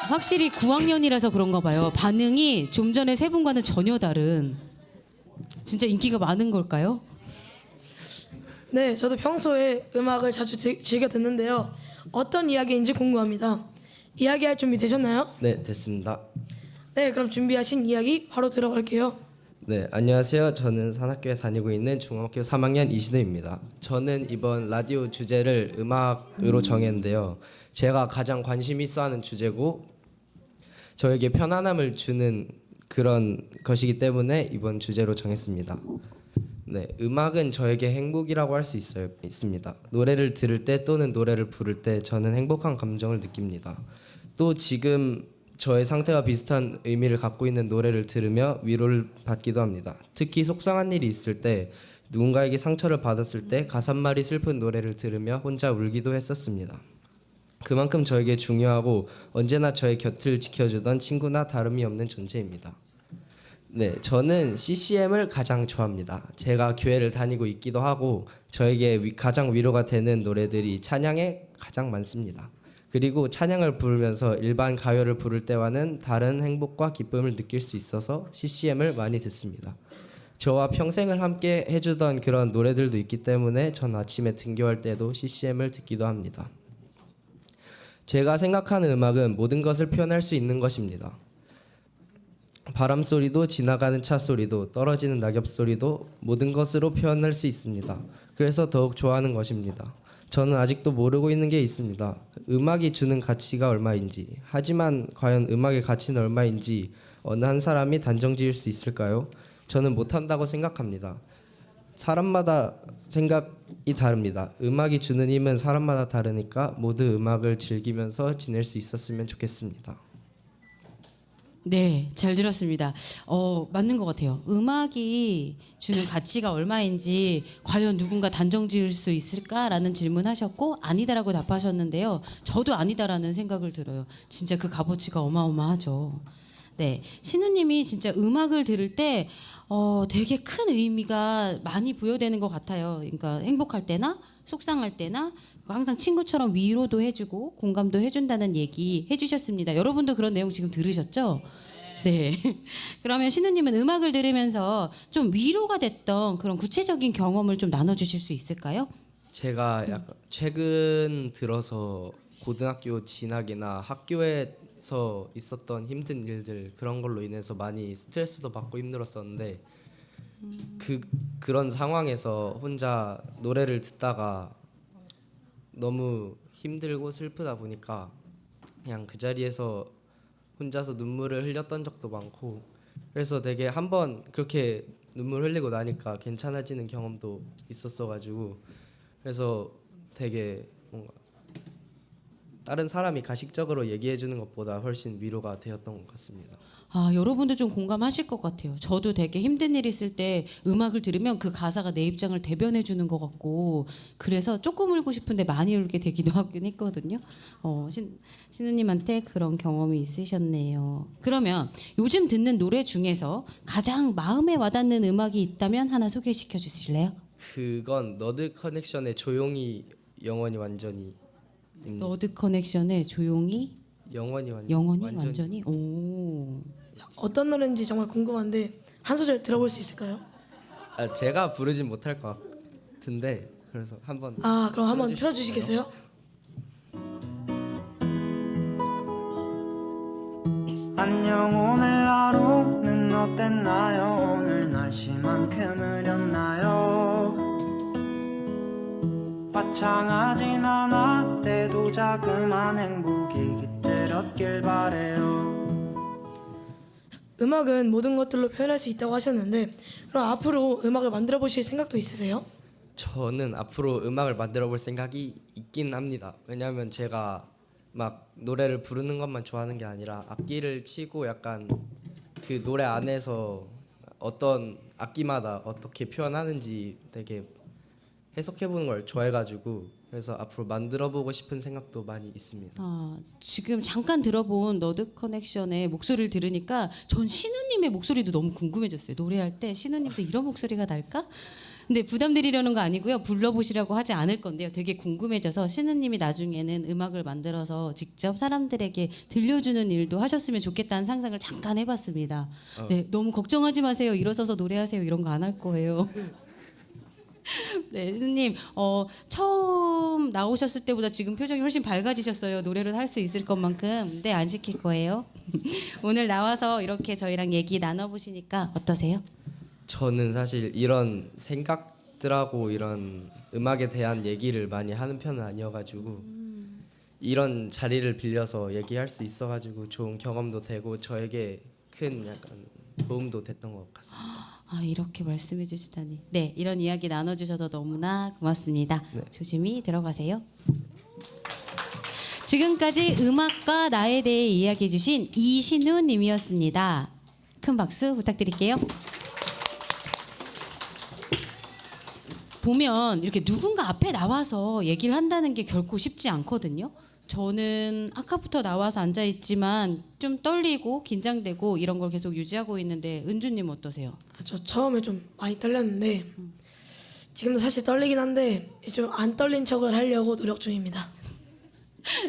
확실히 9학년이라서 그런가 봐요. 반응이 좀 전에 세 분과는 전혀 다른. 진짜 인기가 많은 걸까요? 네, 저도 평소에 음악을 자주 즐겨 듣는데요. 어떤 이야기인지 궁금합니다. 이야기할 준비 되셨나요? 네, 됐습니다. 네, 그럼 준비하신 이야기 바로 들어갈게요. 네, 안녕하세요. 저는 산악교에 다니고 있는 중학교 3학년 이신우입니다. 저는 이번 라디오 주제를 음악으로 정했는데요. 제가 가장 관심 있어하는 주제고 저에게 편안함을 주는 그런 것이기 때문에 이번 주제로 정했습니다. 네, 음악은 저에게 행복이라고 할 수 있습니다. 노래를 들을 때 또는 노래를 부를 때 저는 행복한 감정을 느낍니다. 또 지금 저의 상태와 비슷한 의미를 갖고 있는 노래를 들으며 위로를 받기도 합니다. 특히 속상한 일이 있을 때, 누군가에게 상처를 받았을 때 가사말이 슬픈 노래를 들으며 혼자 울기도 했었습니다. 그만큼 저에게 중요하고 언제나 저의 곁을 지켜주던 친구나 다름이 없는 존재입니다. 네, 저는 CCM을 가장 좋아합니다. 제가 교회를 다니고 있기도 하고 저에게 가장 위로가 되는 노래들이 찬양에 가장 많습니다. 그리고 찬양을 부르면서 일반 가요를 부를 때와는 다른 행복과 기쁨을 느낄 수 있어서 CCM을 많이 듣습니다. 저와 평생을 함께 해주던 그런 노래들도 있기 때문에 전 아침에 등교할 때도 CCM을 듣기도 합니다. 제가 생각하는 음악은 모든 것을 표현할 수 있는 것입니다. 바람 소리도 지나가는 차 소리도 떨어지는 낙엽 소리도 모든 것으로 표현할 수 있습니다. 그래서 더욱 좋아하는 것입니다. 저는 아직도 모르고 있는 게 있습니다. 음악이 주는 가치가 얼마인지. 하지만 과연 음악의 가치는 얼마인지 어느 한 사람이 단정 지을 수 있을까요? 저는 못한다고 생각합니다. 사람마다 생각이 다릅니다. 음악이 주는 힘은 사람마다 다르니까 모두 음악을 즐기면서 지낼 수 있었으면 좋겠습니다. 네, 잘 들었습니다. 맞는 것 같아요. 음악이 주는 가치가 얼마인지 과연 누군가 단정 지을 수 있을까라는 질문하셨고 아니다라고 답하셨는데요. 저도 아니다라는 생각을 들어요. 진짜 그 값어치가 어마어마하죠. 네, 신우님이 진짜 음악을 들을 때 되게 큰 의미가 많이 부여되는 것 같아요. 그러니까 행복할 때나 속상할 때나 항상 친구처럼 위로도 해주고 공감도 해준다는 얘기 해주셨습니다. 여러분도 그런 내용 지금 들으셨죠? 네. 그러면 신우님은 음악을 들으면서 좀 위로가 됐던 그런 구체적인 경험을 좀 나눠주실 수 있을까요? 제가 약간 최근 들어서 고등학교 진학이나 학교에서 있었던 힘든 일들 그런 걸로 인해서 많이 스트레스도 받고 힘들었었는데 그런 상황에서 혼자 노래를 듣다가 너무 힘들고 슬프다 보니까 그냥 그 자리에서 혼자서 눈물을 흘렸던 적도 많고 그래서 되게 한번 그렇게 눈물 흘리고 나니까 괜찮아지는 경험도 있었어가지고 그래서 되게 뭔가 다른 사람이 가식적으로 얘기해 주는 것보다 훨씬 위로가 되었던 것 같습니다. 아, 여러분도 좀 공감하실 것 같아요. 저도 되게 힘든 일 있을 때 음악을 들으면 그 가사가 내 입장을 대변해 주는 것 같고 그래서 조금 울고 싶은데 많이 울게 되기도 하긴 했거든요. 신우님한테 그런 경험이 있으셨네요. 그러면 요즘 듣는 노래 중에서 가장 마음에 와닿는 음악이 있다면 하나 소개시켜 주실래요? 그건 너드 커넥션의 조용히 영원히 완전히 너드 커넥션의 조용히 영원히 완전히 오. 어떤 노래인지 정말 궁금한데 한 소절 들어볼 수 있을까요? 아, 제가 부르진 못할 것 같은데 그래서 한번 아, 그럼 한번 틀어주시겠어요? 안녕 오늘 하루는 어땠나요? 오늘 날씨만큼 흐렸나요? 화창하진 않았대도 자그만 행복이 깃들었길 바래요. 음악은 모든 것들로 표현할 수 있다고 하셨는데 그럼 앞으로 음악을 만들어 보실 생각도 있으세요? 저는 앞으로 음악을 만들어 볼 생각이 있긴 합니다. 왜냐하면 제가 막 노래를 부르는 것만 좋아하는 게 아니라 악기를 치고 약간 그 노래 안에서 어떤 악기마다 어떻게 표현하는지 되게 해석해보는 걸 좋아해가지고 그래서 앞으로 만들어보고 싶은 생각도 많이 있습니다. 아, 지금 잠깐 들어본 너드 커넥션의 목소리를 들으니까 전 신우님의 목소리도 너무 궁금해졌어요. 노래할 때 신우님도 이런 목소리가 날까? 근데 부담 드리려는 거 아니고요. 불러보시라고 하지 않을 건데요. 되게 궁금해져서 신우님이 나중에는 음악을 만들어서 직접 사람들에게 들려주는 일도 하셨으면 좋겠다는 상상을 잠깐 해봤습니다. 네, 너무 걱정하지 마세요. 일어서서 노래하세요. 이런 거 안 할 거예요. 네, 신우님 처음 나오셨을 때보다 지금 표정이 훨씬 밝아지셨어요. 노래를 할 수 있을 것만큼. 네, 안 시킬 거예요. 오늘 나와서 이렇게 저희랑 얘기 나눠보시니까 어떠세요? 저는 사실 이런 생각들하고 이런 음악에 대한 얘기를 많이 하는 편은 아니어가지고 이런 자리를 빌려서 얘기할 수 있어가지고 좋은 경험도 되고 저에게 큰 약간 도움도 됐던 것 같습니다. 아, 이렇게 말씀해 주시다니. 네, 이런 이야기 나눠주셔서 너무나 고맙습니다. 네. 조심히 들어가세요. 지금까지 음악과 나에 대해 이야기해 주신 이신우 님이었습니다. 큰 박수 부탁드릴게요. 보면 이렇게 누군가 앞에 나와서 얘기를 한다는 게 결코 쉽지 않거든요. 저는 아까부터 나와서 앉아 있지만 좀 떨리고 긴장되고 이런 걸 계속 유지하고 있는데 은주님 어떠세요? 저 처음에 좀 많이 떨렸는데 지금도 사실 떨리긴 한데 좀 안 떨린 척을 하려고 노력 중입니다.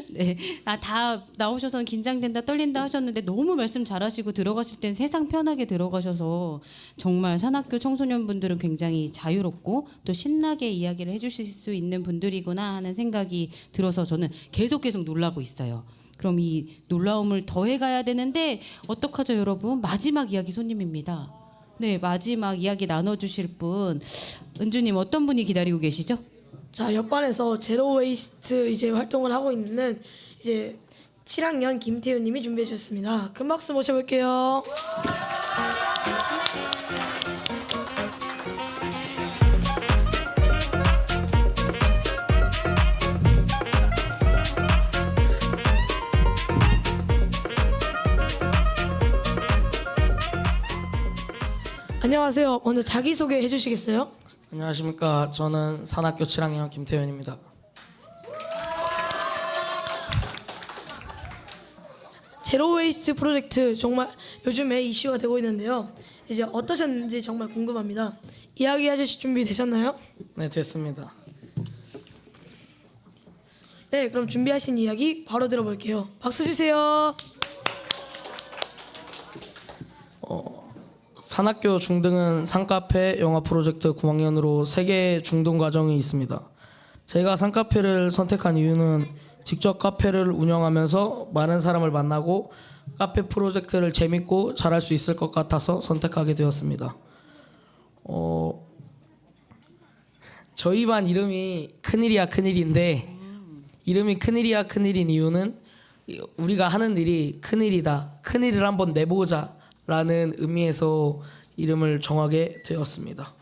네, 다 나오셔서 긴장된다, 떨린다 하셨는데 너무 말씀 잘하시고 들어가실 땐 세상 편하게 들어가셔서 정말 산학교 청소년분들은 굉장히 자유롭고 또 신나게 이야기를 해주실 수 있는 분들이구나 하는 생각이 들어서 저는 계속 놀라고 있어요. 그럼 이 놀라움을 더해가야 되는데 어떡하죠, 여러분? 마지막 이야기 손님입니다. 네, 마지막 이야기 나눠주실 분 은주님 어떤 분이 기다리고 계시죠? 자, 옆반에서 제로 웨이스트 이제 활동을 하고 있는 이제 7학년 김태윤 님이 준비해 주셨습니다. 큰 박수 모셔볼게요. 안녕하세요. 먼저 자기소개 해주시겠어요? 안녕하십니까. 저는 산학교 7학년 김태현입니다. 제로 웨이스트 프로젝트 정말 요즘에 이슈가 되고 있는데요. 이제 어떠셨는지 정말 궁금합니다. 이야기 해주실 준비 되셨나요? 네, 됐습니다. 네, 그럼 준비하신 이야기 바로 들어볼게요. 박수 주세요. 산학교 중등은 산카페 영화 프로젝트 9학년으로 3개의 중등 과정이 있습니다. 제가 산카페를 선택한 이유는 직접 카페를 운영하면서 많은 사람을 만나고 카페 프로젝트를 재밌고 잘할 수 있을 것 같아서 선택하게 되었습니다. 저희 반 이름이 큰일이야 큰일인데 이름이 큰일이야 큰일인 이유는 우리가 하는 일이 큰일이다. 큰일을 한번 내보자 라는 의미에서 이름을 정하게 되었습니다.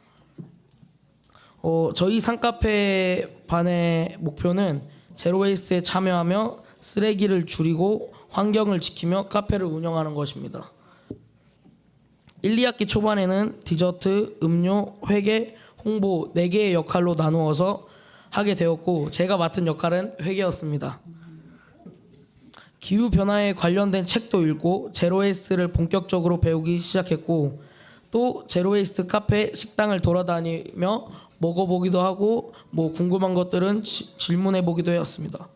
저희 산카페 반의 목표는 제로웨이스트에 참여하며 쓰레기를 줄이고 환경을 지키며 카페를 운영하는 것입니다. 1, 2학기 초반에는 디저트, 음료, 회계, 홍보 4개의 역할로 나누어서 하게 되었고 제가 맡은 역할은 회계였습니다. 기후변화에 관련된 책도 읽고 제로웨이스트를 본격적으로 배우기 시작했고 또 제로웨이스트 카페 식당을 돌아다니며 먹어보기도 하고 궁금한 것들은 질문해보기도 했습니다.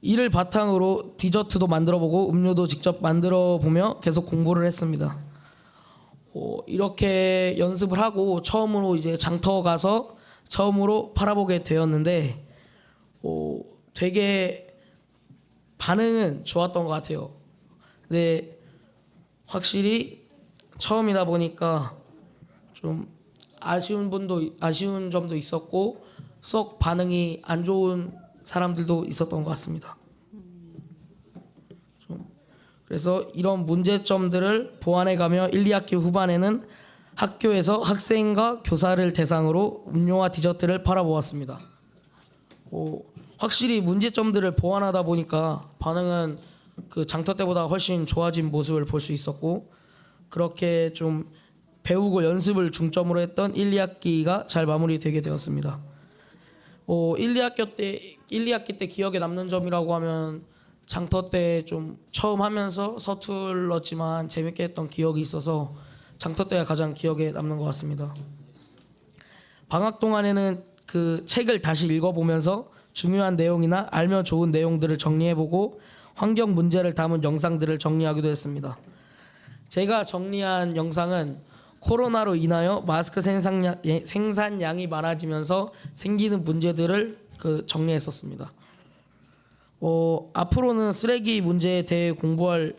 이를 바탕으로 디저트도 만들어보고 음료도 직접 만들어보며 계속 공부를 했습니다. 이렇게 연습을 하고 처음으로 이제 장터 가서 처음으로 팔아보게 되었는데 되게 반응은 좋았던 것 같아요. 근데 확실히 처음이다 보니까 좀 아쉬운 점도 있었고 썩 반응이 안 좋은 사람들도 있었던 것 같습니다. 그래서 이런 문제점들을 보완해가며 1, 2학기 후반에는 학교에서 학생과 교사를 대상으로 음료와 디저트를 팔아보았습니다. 확실히 문제점들을 보완하다 보니까 반응은 그 장터 때보다 훨씬 좋아진 모습을 볼 수 있었고 그렇게 좀 배우고 연습을 중점으로 했던 1, 2학기가 잘 마무리되게 되었습니다. 1, 2학기 때 기억에 남는 점이라고 하면 장터 때 좀 처음 하면서 서툴렀지만 재밌게 했던 기억이 있어서 장터 때가 가장 기억에 남는 것 같습니다. 방학 동안에는 그 책을 다시 읽어보면서 중요한 내용이나 알면 좋은 내용들을 정리해보고 환경 문제를 담은 영상들을 정리하기도 했습니다. 제가 정리한 영상은 코로나로 인하여 마스크 생산량이 많아지면서 생기는 문제들을 정리했었습니다. 앞으로는 쓰레기 문제에 대해 공부할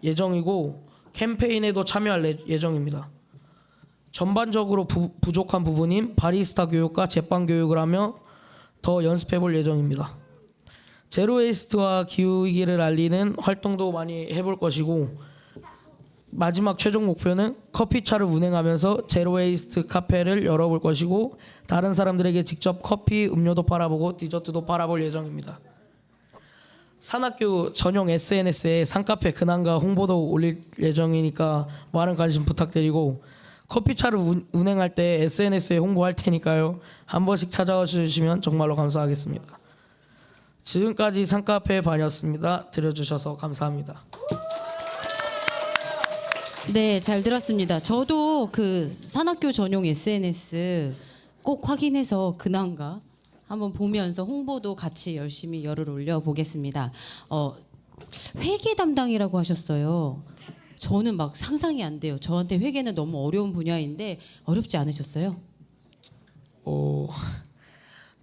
예정이고 캠페인에도 참여할 예정입니다. 전반적으로 부족한 부분인 바리스타 교육과 제빵 교육을 하며 더 연습해 볼 예정입니다. 제로웨이스트와 기후위기를 알리는 활동도 많이 해볼 것이고 마지막 최종 목표는 커피차를 운행하면서 제로웨이스트 카페를 열어볼 것이고 다른 사람들에게 직접 커피, 음료도 팔아보고 디저트도 팔아볼 예정입니다. 산학교 전용 SNS에 산카페 근황과 홍보도 올릴 예정이니까 많은 관심 부탁드리고 커피차를 운행할 때 SNS에 홍보할 테니까요. 한 번씩 찾아와 주시면 정말로 감사하겠습니다. 지금까지 산카페 반이었습니다. 들어주셔서 감사합니다. 네, 잘 들었습니다. 저도 그 산학교 전용 SNS 꼭 확인해서 근황과 한번 보면서 홍보도 같이 열심히 열을 올려 보겠습니다. 회계 담당이라고 하셨어요. 저는 막 상상이 안 돼요. 저한테 회계는 너무 어려운 분야인데 어렵지 않으셨어요?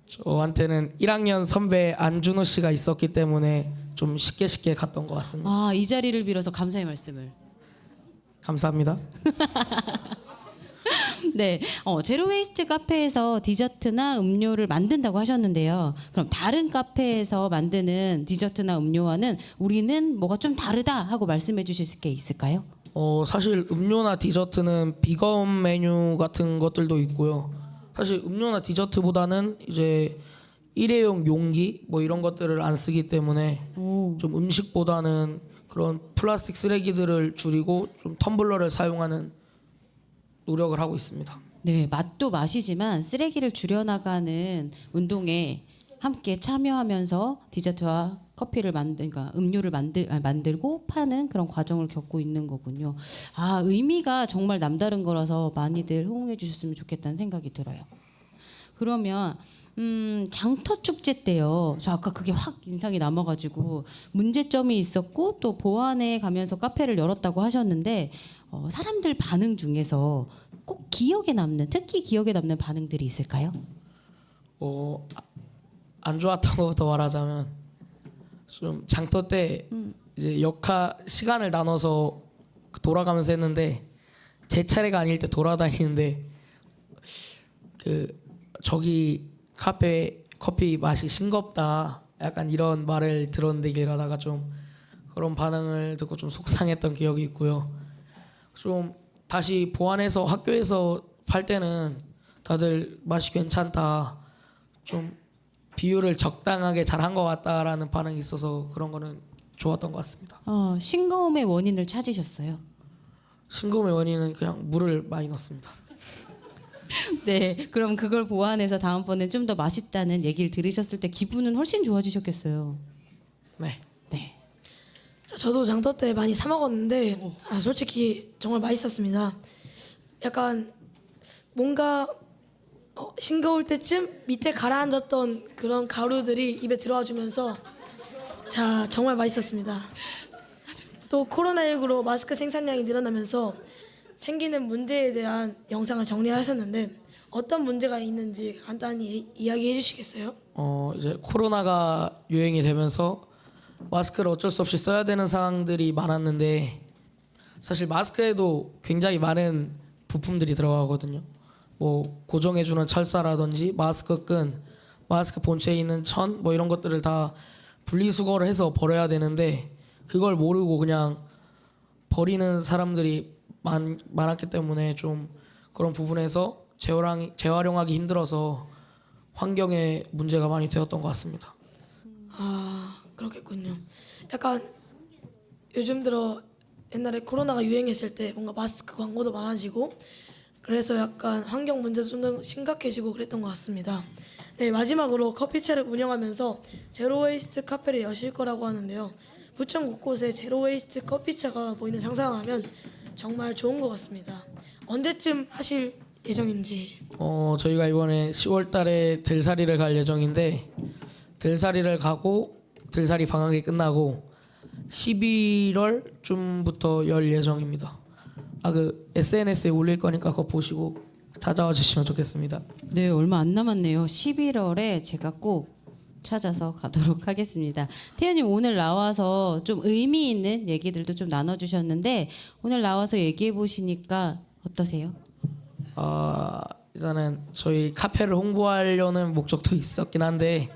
저한테는 1학년 선배 안준호 씨가 있었기 때문에 좀 쉽게 갔던 것 같습니다. 아, 이 자리를 빌어서 감사의 말씀을. 감사합니다. 네, 제로웨이스트 카페에서 디저트나 음료를 만든다고 하셨는데요. 그럼 다른 카페에서 만드는 디저트나 음료와는 우리는 뭐가 좀 다르다 하고 말씀해 주실 게 있을까요? 사실 음료나 디저트는 비건 메뉴 같은 것들도 있고요. 사실 음료나 디저트보다는 이제 일회용 용기 이런 것들을 안 쓰기 때문에 좀 음식보다는 그런 플라스틱 쓰레기들을 줄이고 좀 텀블러를 사용하는 노력을 하고 있습니다. 네, 맛도 맛이지만 쓰레기를 줄여나가는 운동에 함께 참여하면서 디저트와 커피를 그러니까 음료를 만들고 파는 그런 과정을 겪고 있는 거군요. 아, 의미가 정말 남다른 거라서 많이들 호응해 주셨으면 좋겠다는 생각이 들어요. 그러면 장터 축제 때요. 저 아까 그게 확 인상이 남아가지고 문제점이 있었고 또 보완해 가면서 카페를 열었다고 하셨는데 사람들 반응 중에서 꼭 특히 기억에 남는 반응들이 있을까요? 안 좋았던 것부터 말하자면 좀 장터 때 이제 시간을 나눠서 돌아가면서 했는데 제 차례가 아닐 때 돌아다니는데 저기 카페 커피 맛이 싱겁다 약간 이런 말을 들었는데 길 가다가 좀 그런 반응을 듣고 좀 속상했던 기억이 있고요. 좀 다시 보완해서 학교에서 팔 때는 다들 맛이 괜찮다, 좀 비율을 적당하게 잘한 것 같다라는 반응이 있어서 그런 거는 좋았던 것 같습니다. 싱거움의 원인을 찾으셨어요. 싱거움의 원인은 그냥 물을 많이 넣습니다. 네, 그럼 그걸 보완해서 다음번엔 좀 더 맛있다는 얘기를 들으셨을 때 기분은 훨씬 좋아지셨겠어요. 네. 네. 자, 저도 장터 때 많이 사 먹었는데 솔직히 정말 맛있었습니다. 약간 뭔가 싱거울 때쯤 밑에 가라앉았던 그런 가루들이 입에 들어와 주면서 자, 정말 맛있었습니다. 또 코로나19로 마스크 생산량이 늘어나면서 생기는 문제에 대한 영상을 정리하셨는데 어떤 문제가 있는지 간단히 이야기해 주시겠어요? 이제 코로나가 유행이 되면서 마스크를 어쩔 수 없이 써야 되는 상황들이 많았는데 사실 마스크에도 굉장히 많은 부품들이 들어가거든요. 뭐 고정해주는 철사라든지 마스크 끈, 마스크 본체에 있는 천, 뭐 이런 것들을 다 분리수거를 해서 버려야 되는데 그걸 모르고 그냥 버리는 사람들이 많았기 때문에 좀 그런 부분에서 재활용하기 힘들어서 환경에 문제가 많이 되었던 것 같습니다. 아, 그렇겠군요. 약간 요즘 들어 옛날에 코로나가 유행했을 때 뭔가 마스크 광고도 많아지고 그래서 약간 환경 문제도 좀 더 심각해지고 그랬던 것 같습니다. 네, 마지막으로 커피차를 운영하면서 제로 웨이스트 카페를 여실 거라고 하는데요. 부천 곳곳에 제로 웨이스트 커피차가 보이는 상상하면 정말 좋은 것 같습니다. 언제쯤 하실 예정인지? 저희가 이번에 10월달에 들살이를 갈 예정인데 들살이를 가고 들살이 방학이 끝나고 11월쯤부터 열 예정입니다. 그 SNS에 올릴 거니까 그거 보시고 찾아와 주시면 좋겠습니다. 네, 얼마 안 남았네요. 11월에 제가 꼭 찾아서 가도록 하겠습니다. 태연님 오늘 나와서 좀 의미 있는 얘기들도 좀 나눠주셨는데 오늘 나와서 얘기해 보시니까 어떠세요? 일단은 저희 카페를 홍보하려는 목적도 있었긴 한데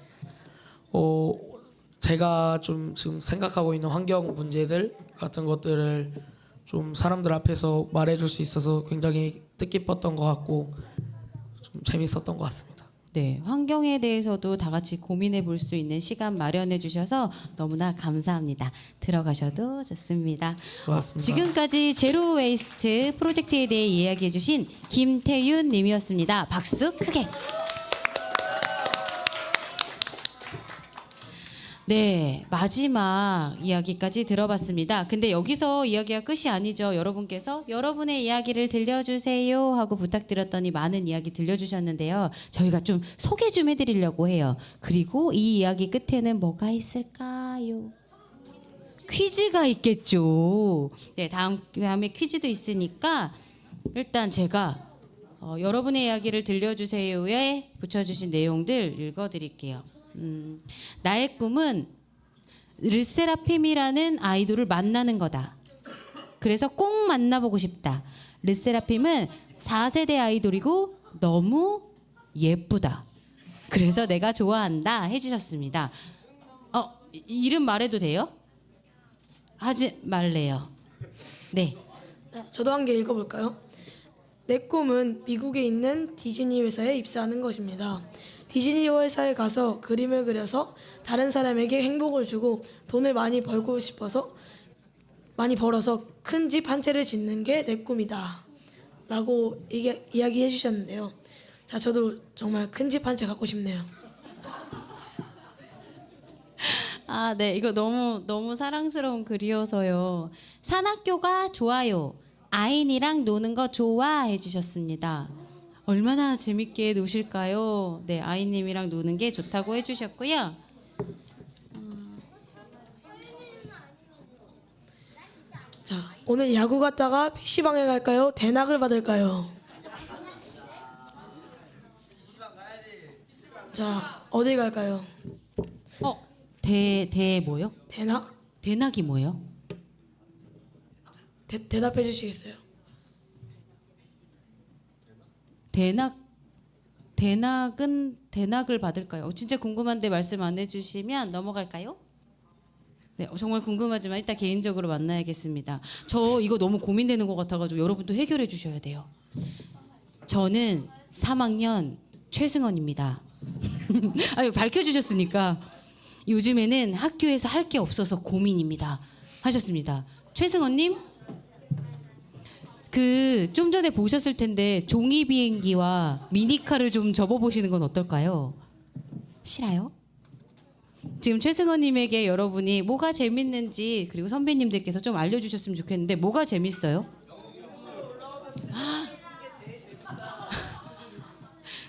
제가 좀 지금 생각하고 있는 환경 문제들 같은 것들을 좀 사람들 앞에서 말해줄 수 있어서 굉장히 뜻깊었던 것 같고 좀 재밌었던 것 같습니다. 네, 환경에 대해서도 다 같이 고민해 볼 수 있는 시간 마련해 주셔서 너무나 감사합니다. 들어가셔도 좋습니다. 고맙습니다. 지금까지 제로 웨이스트 프로젝트에 대해 이야기해 주신 김태윤 님이었습니다. 박수 크게. 네, 마지막 이야기까지 들어봤습니다. 근데 여기서 이야기가 끝이 아니죠. 여러분께서 여러분의 이야기를 들려주세요 하고 부탁드렸더니 많은 이야기 들려주셨는데요. 저희가 좀 소개 좀 해드리려고 해요. 그리고 이 이야기 끝에는 뭐가 있을까요? 퀴즈가 있겠죠. 네, 다음에 퀴즈도 있으니까 일단 제가 여러분의 이야기를 들려주세요에 붙여주신 내용들 읽어드릴게요. 나의 꿈은 르세라핌이라는 아이돌을 만나는 거다. 그래서 꼭 만나보고 싶다. 르세라핌은 4세대 아이돌이고 너무 예쁘다. 그래서 내가 좋아한다 해주셨습니다. 이름 말해도 돼요? 하지 말래요. 네. 저도 한 개 읽어볼까요? 내 꿈은 미국에 있는 디즈니 회사에 입사하는 것입니다. 디즈니 회사에 가서 그림을 그려서 다른 사람에게 행복을 주고 돈을 많이 벌어서 큰 집 한 채를 짓는 게 내 꿈이다 라고 이야기해 주셨는데요. 자, 저도 정말 큰 집 한 채 갖고 싶네요. 네, 이거 너무 사랑스러운 글이어서요. 산학교가 좋아요. 아인이랑 노는 거 좋아해 주셨습니다. 얼마나 재밌게 노실까요? 네, 아이님이랑 노는 게 좋다고 해주셨고요. 자, 오늘 야구 갔다가 PC방에 갈까요? 대낙을 받을까요? 자, 어디 갈까요? 뭐요? 대낙? 대낙이 뭐예요? 대답해 주시겠어요? 대낙은 대낙을 받을까요? 진짜 궁금한데 말씀 안 해주시면 넘어갈까요? 네, 정말 궁금하지만 이따 개인적으로 만나야겠습니다. 저 이거 너무 고민되는 것 같아가지고 여러분도 해결해 주셔야 돼요. 저는 3학년 최승원입니다. 아유, 밝혀주셨으니까 요즘에는 학교에서 할 게 없어서 고민입니다. 하셨습니다. 최승원님, 그 좀 전에 보셨을 텐데 종이 비행기와 미니카를 좀 접어보시는 건 어떨까요? 싫어요? 지금 최승원님에게 여러분이 뭐가 재밌는지 그리고 선배님들께서 좀 알려주셨으면 좋겠는데 뭐가 재밌어요?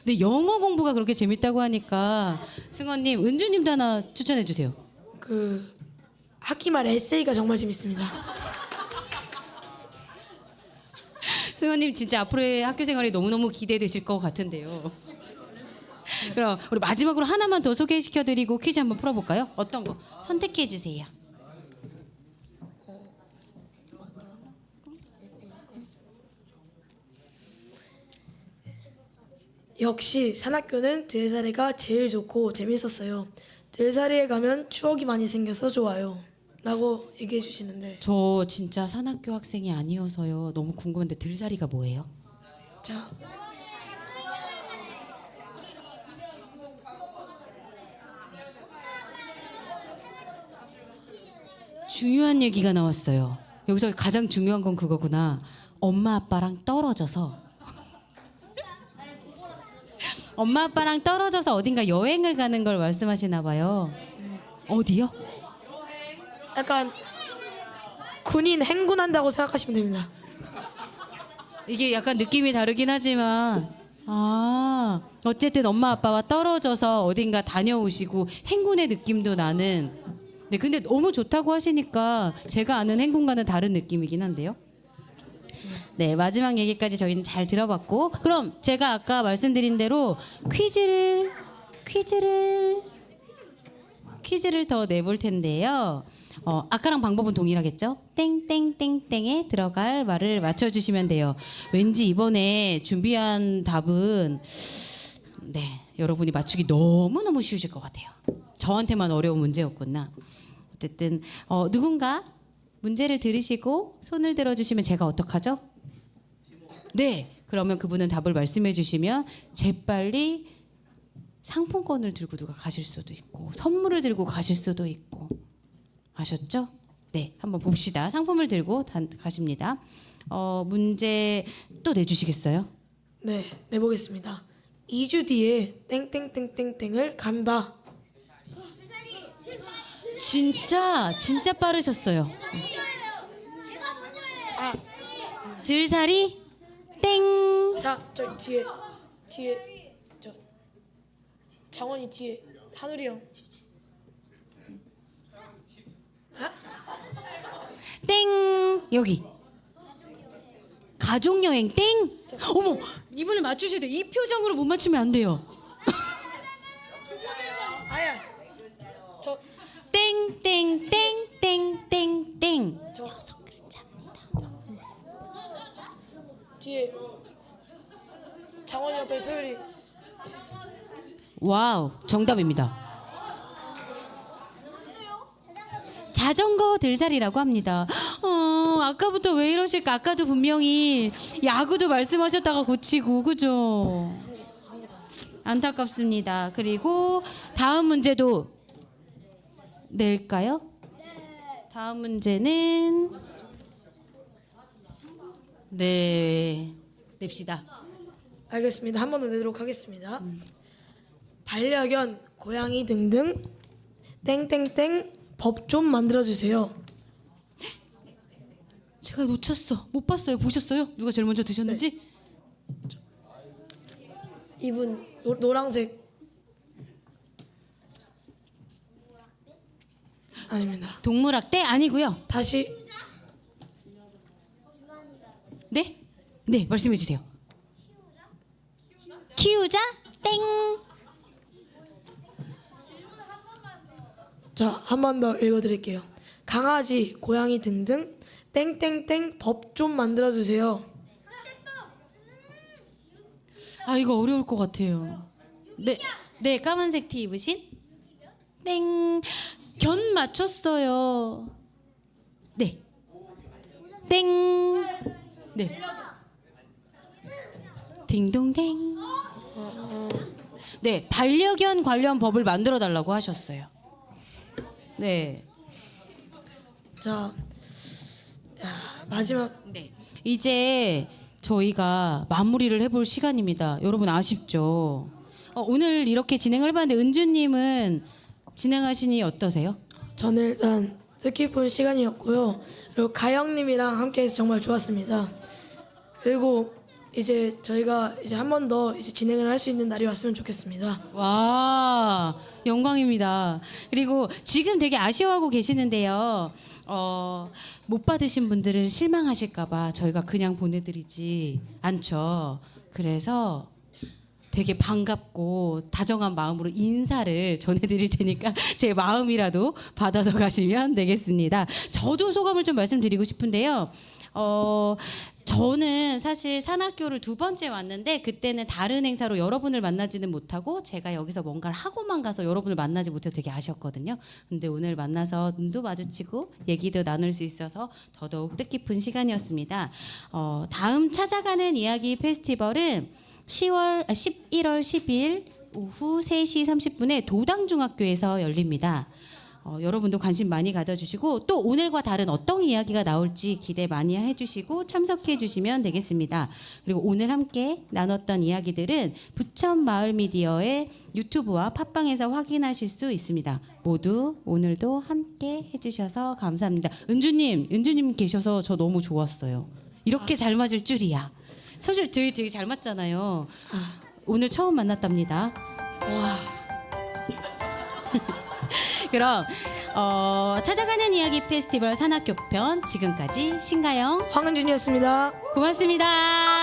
근데 영어 공부가 그렇게 재밌다고 하니까 승원님, 은주님도 하나 추천해 주세요. 그 학기 말 에세이가 정말 재밌습니다. 승원님 진짜 앞으로의 학교 생활이 너무너무 기대되실 것 같은데요. 그럼 우리 마지막으로 하나만 더 소개시켜드리고 퀴즈 한번 풀어볼까요? 어떤 거 선택해 주세요. 역시 산학교는 들사리가 제일 좋고 재밌었어요. 들사리에 가면 추억이 많이 생겨서 좋아요. 라고 얘기해 주시는데, 저 진짜 산학교 학생이 아니어서요. 너무 궁금한데 들사리가 뭐예요? 자, 중요한 얘기가 나왔어요. 여기서 가장 중요한 건 그거구나. 엄마 아빠랑 떨어져서 엄마 아빠랑 떨어져서 어딘가 여행을 가는 걸 말씀하시나 봐요. 어디요? 약간 군인 행군한다고 생각하시면 됩니다. 이게 약간 느낌이 다르긴 하지만 어쨌든 엄마 아빠와 떨어져서 어딘가 다녀오시고 행군의 느낌도 나는. 네, 근데 너무 좋다고 하시니까 제가 아는 행군과는 다른 느낌이긴 한데요. 네, 마지막 얘기까지 저희는 잘 들어봤고, 그럼 제가 아까 말씀드린 대로 퀴즈를 더 내볼 텐데요. 아까랑 방법은 동일하겠죠? 땡땡땡땡에 들어갈 말을 맞춰주시면 돼요. 왠지 이번에 준비한 답은 네, 여러분이 맞추기 너무너무 쉬우실 것 같아요. 저한테만 어려운 문제였구나. 어쨌든 누군가 문제를 들으시고 손을 들어주시면 제가 어떡하죠? 네, 그러면 그분은 답을 말씀해 주시면 재빨리 상품권을 들고 누가 가실 수도 있고 선물을 들고 가실 수도 있고. 아셨죠? 네, 한번 봅시다. 상품을 들고 가십니다. 문제 또 내주시겠어요? 네, 내보겠습니다. 2주 뒤에 땡땡땡땡땡을 간다. 진짜 빠르셨어요. 들살이 땡. 자, 저 뒤에 저 장원이 뒤에 한울이 형. 땡. 여기 가족여행 땡. 어머, 이분을 맞추셔야 돼요. 이 표정으로 못 맞추면 안 돼요. 아야, 저 땡땡땡땡땡땡. 저 뒤에 장원이 옆에 소율이. 와우, 정답입니다. 자전거 들살이라고 합니다. 아까부터 왜 이러실까? 아까도 분명히 야구도 말씀하셨다가 고치고, 그죠? 안타깝습니다. 그리고 다음 문제도 낼까요? 다음 문제는 네, 냅시다. 알겠습니다. 한 번 더 내도록 하겠습니다. 반려견, 고양이 등등 땡땡땡 법 좀 만들어 주세요. 제가 놓쳤어. 못 봤어요. 보셨어요? 누가 제일 먼저 드셨는지? 이분 노란색 아닙니다. 동물학대 아니고요. 다시 네? 네, 말씀해 주세요. 키우자? 땡. 자, 한 번 더 읽어드릴게요. 강아지, 고양이 등등 땡땡땡 법 좀 만들어 주세요. 이거 어려울 것 같아요. 네, 네, 까만색 티 입으신 땡. 견 맞췄어요. 네. 땡. 네. 딩동댕. 네, 반려견 관련 법을 만들어 달라고 하셨어요. 네. 자, 마지막 네. 이제 저희가 마무리를 해볼 시간입니다. 여러분 아쉽죠? 오늘 이렇게 진행을 해봤는데 은주님은 진행하시니 어떠세요? 저는 일단 뜻깊은 시간이었고요. 그리고 가영님이랑 함께해서 정말 좋았습니다. 그리고 이제 저희가 이제 한 번 더 이제 진행을 할 수 있는 날이 왔으면 좋겠습니다. 와, 영광입니다. 그리고 지금 되게 아쉬워하고 계시는데요. 못 받으신 분들은 실망하실까봐 저희가 그냥 보내드리지 않죠. 그래서 되게 반갑고 다정한 마음으로 인사를 전해드릴 테니까 제 마음이라도 받아서 가시면 되겠습니다. 저도 소감을 좀 말씀드리고 싶은데요. 저는 사실 산학교를 2번째 왔는데 그때는 다른 행사로 여러분을 만나지는 못하고 제가 여기서 뭔가를 하고만 가서 여러분을 만나지 못해서 되게 아쉬웠거든요. 근데 오늘 만나서 눈도 마주치고 얘기도 나눌 수 있어서 더더욱 뜻깊은 시간이었습니다. 다음 찾아가는 이야기 페스티벌은 11월 10일 오후 3시 30분에 도당중학교에서 열립니다. 여러분도 관심 많이 가져주시고 또 오늘과 다른 어떤 이야기가 나올지 기대 많이 해주시고 참석해 주시면 되겠습니다. 그리고 오늘 함께 나눴던 이야기들은 부천 마을미디어의 유튜브와 팟빵에서 확인하실 수 있습니다. 모두 오늘도 함께 해주셔서 감사합니다. 은주님 계셔서 저 너무 좋았어요. 이렇게 잘 맞을 줄이야. 사실 저희 되게 잘 맞잖아요. 오늘 처음 만났답니다. 와. 그럼 찾아가는 이야기 페스티벌 산학교 편 지금까지 신가영 황은준이었습니다. 고맙습니다.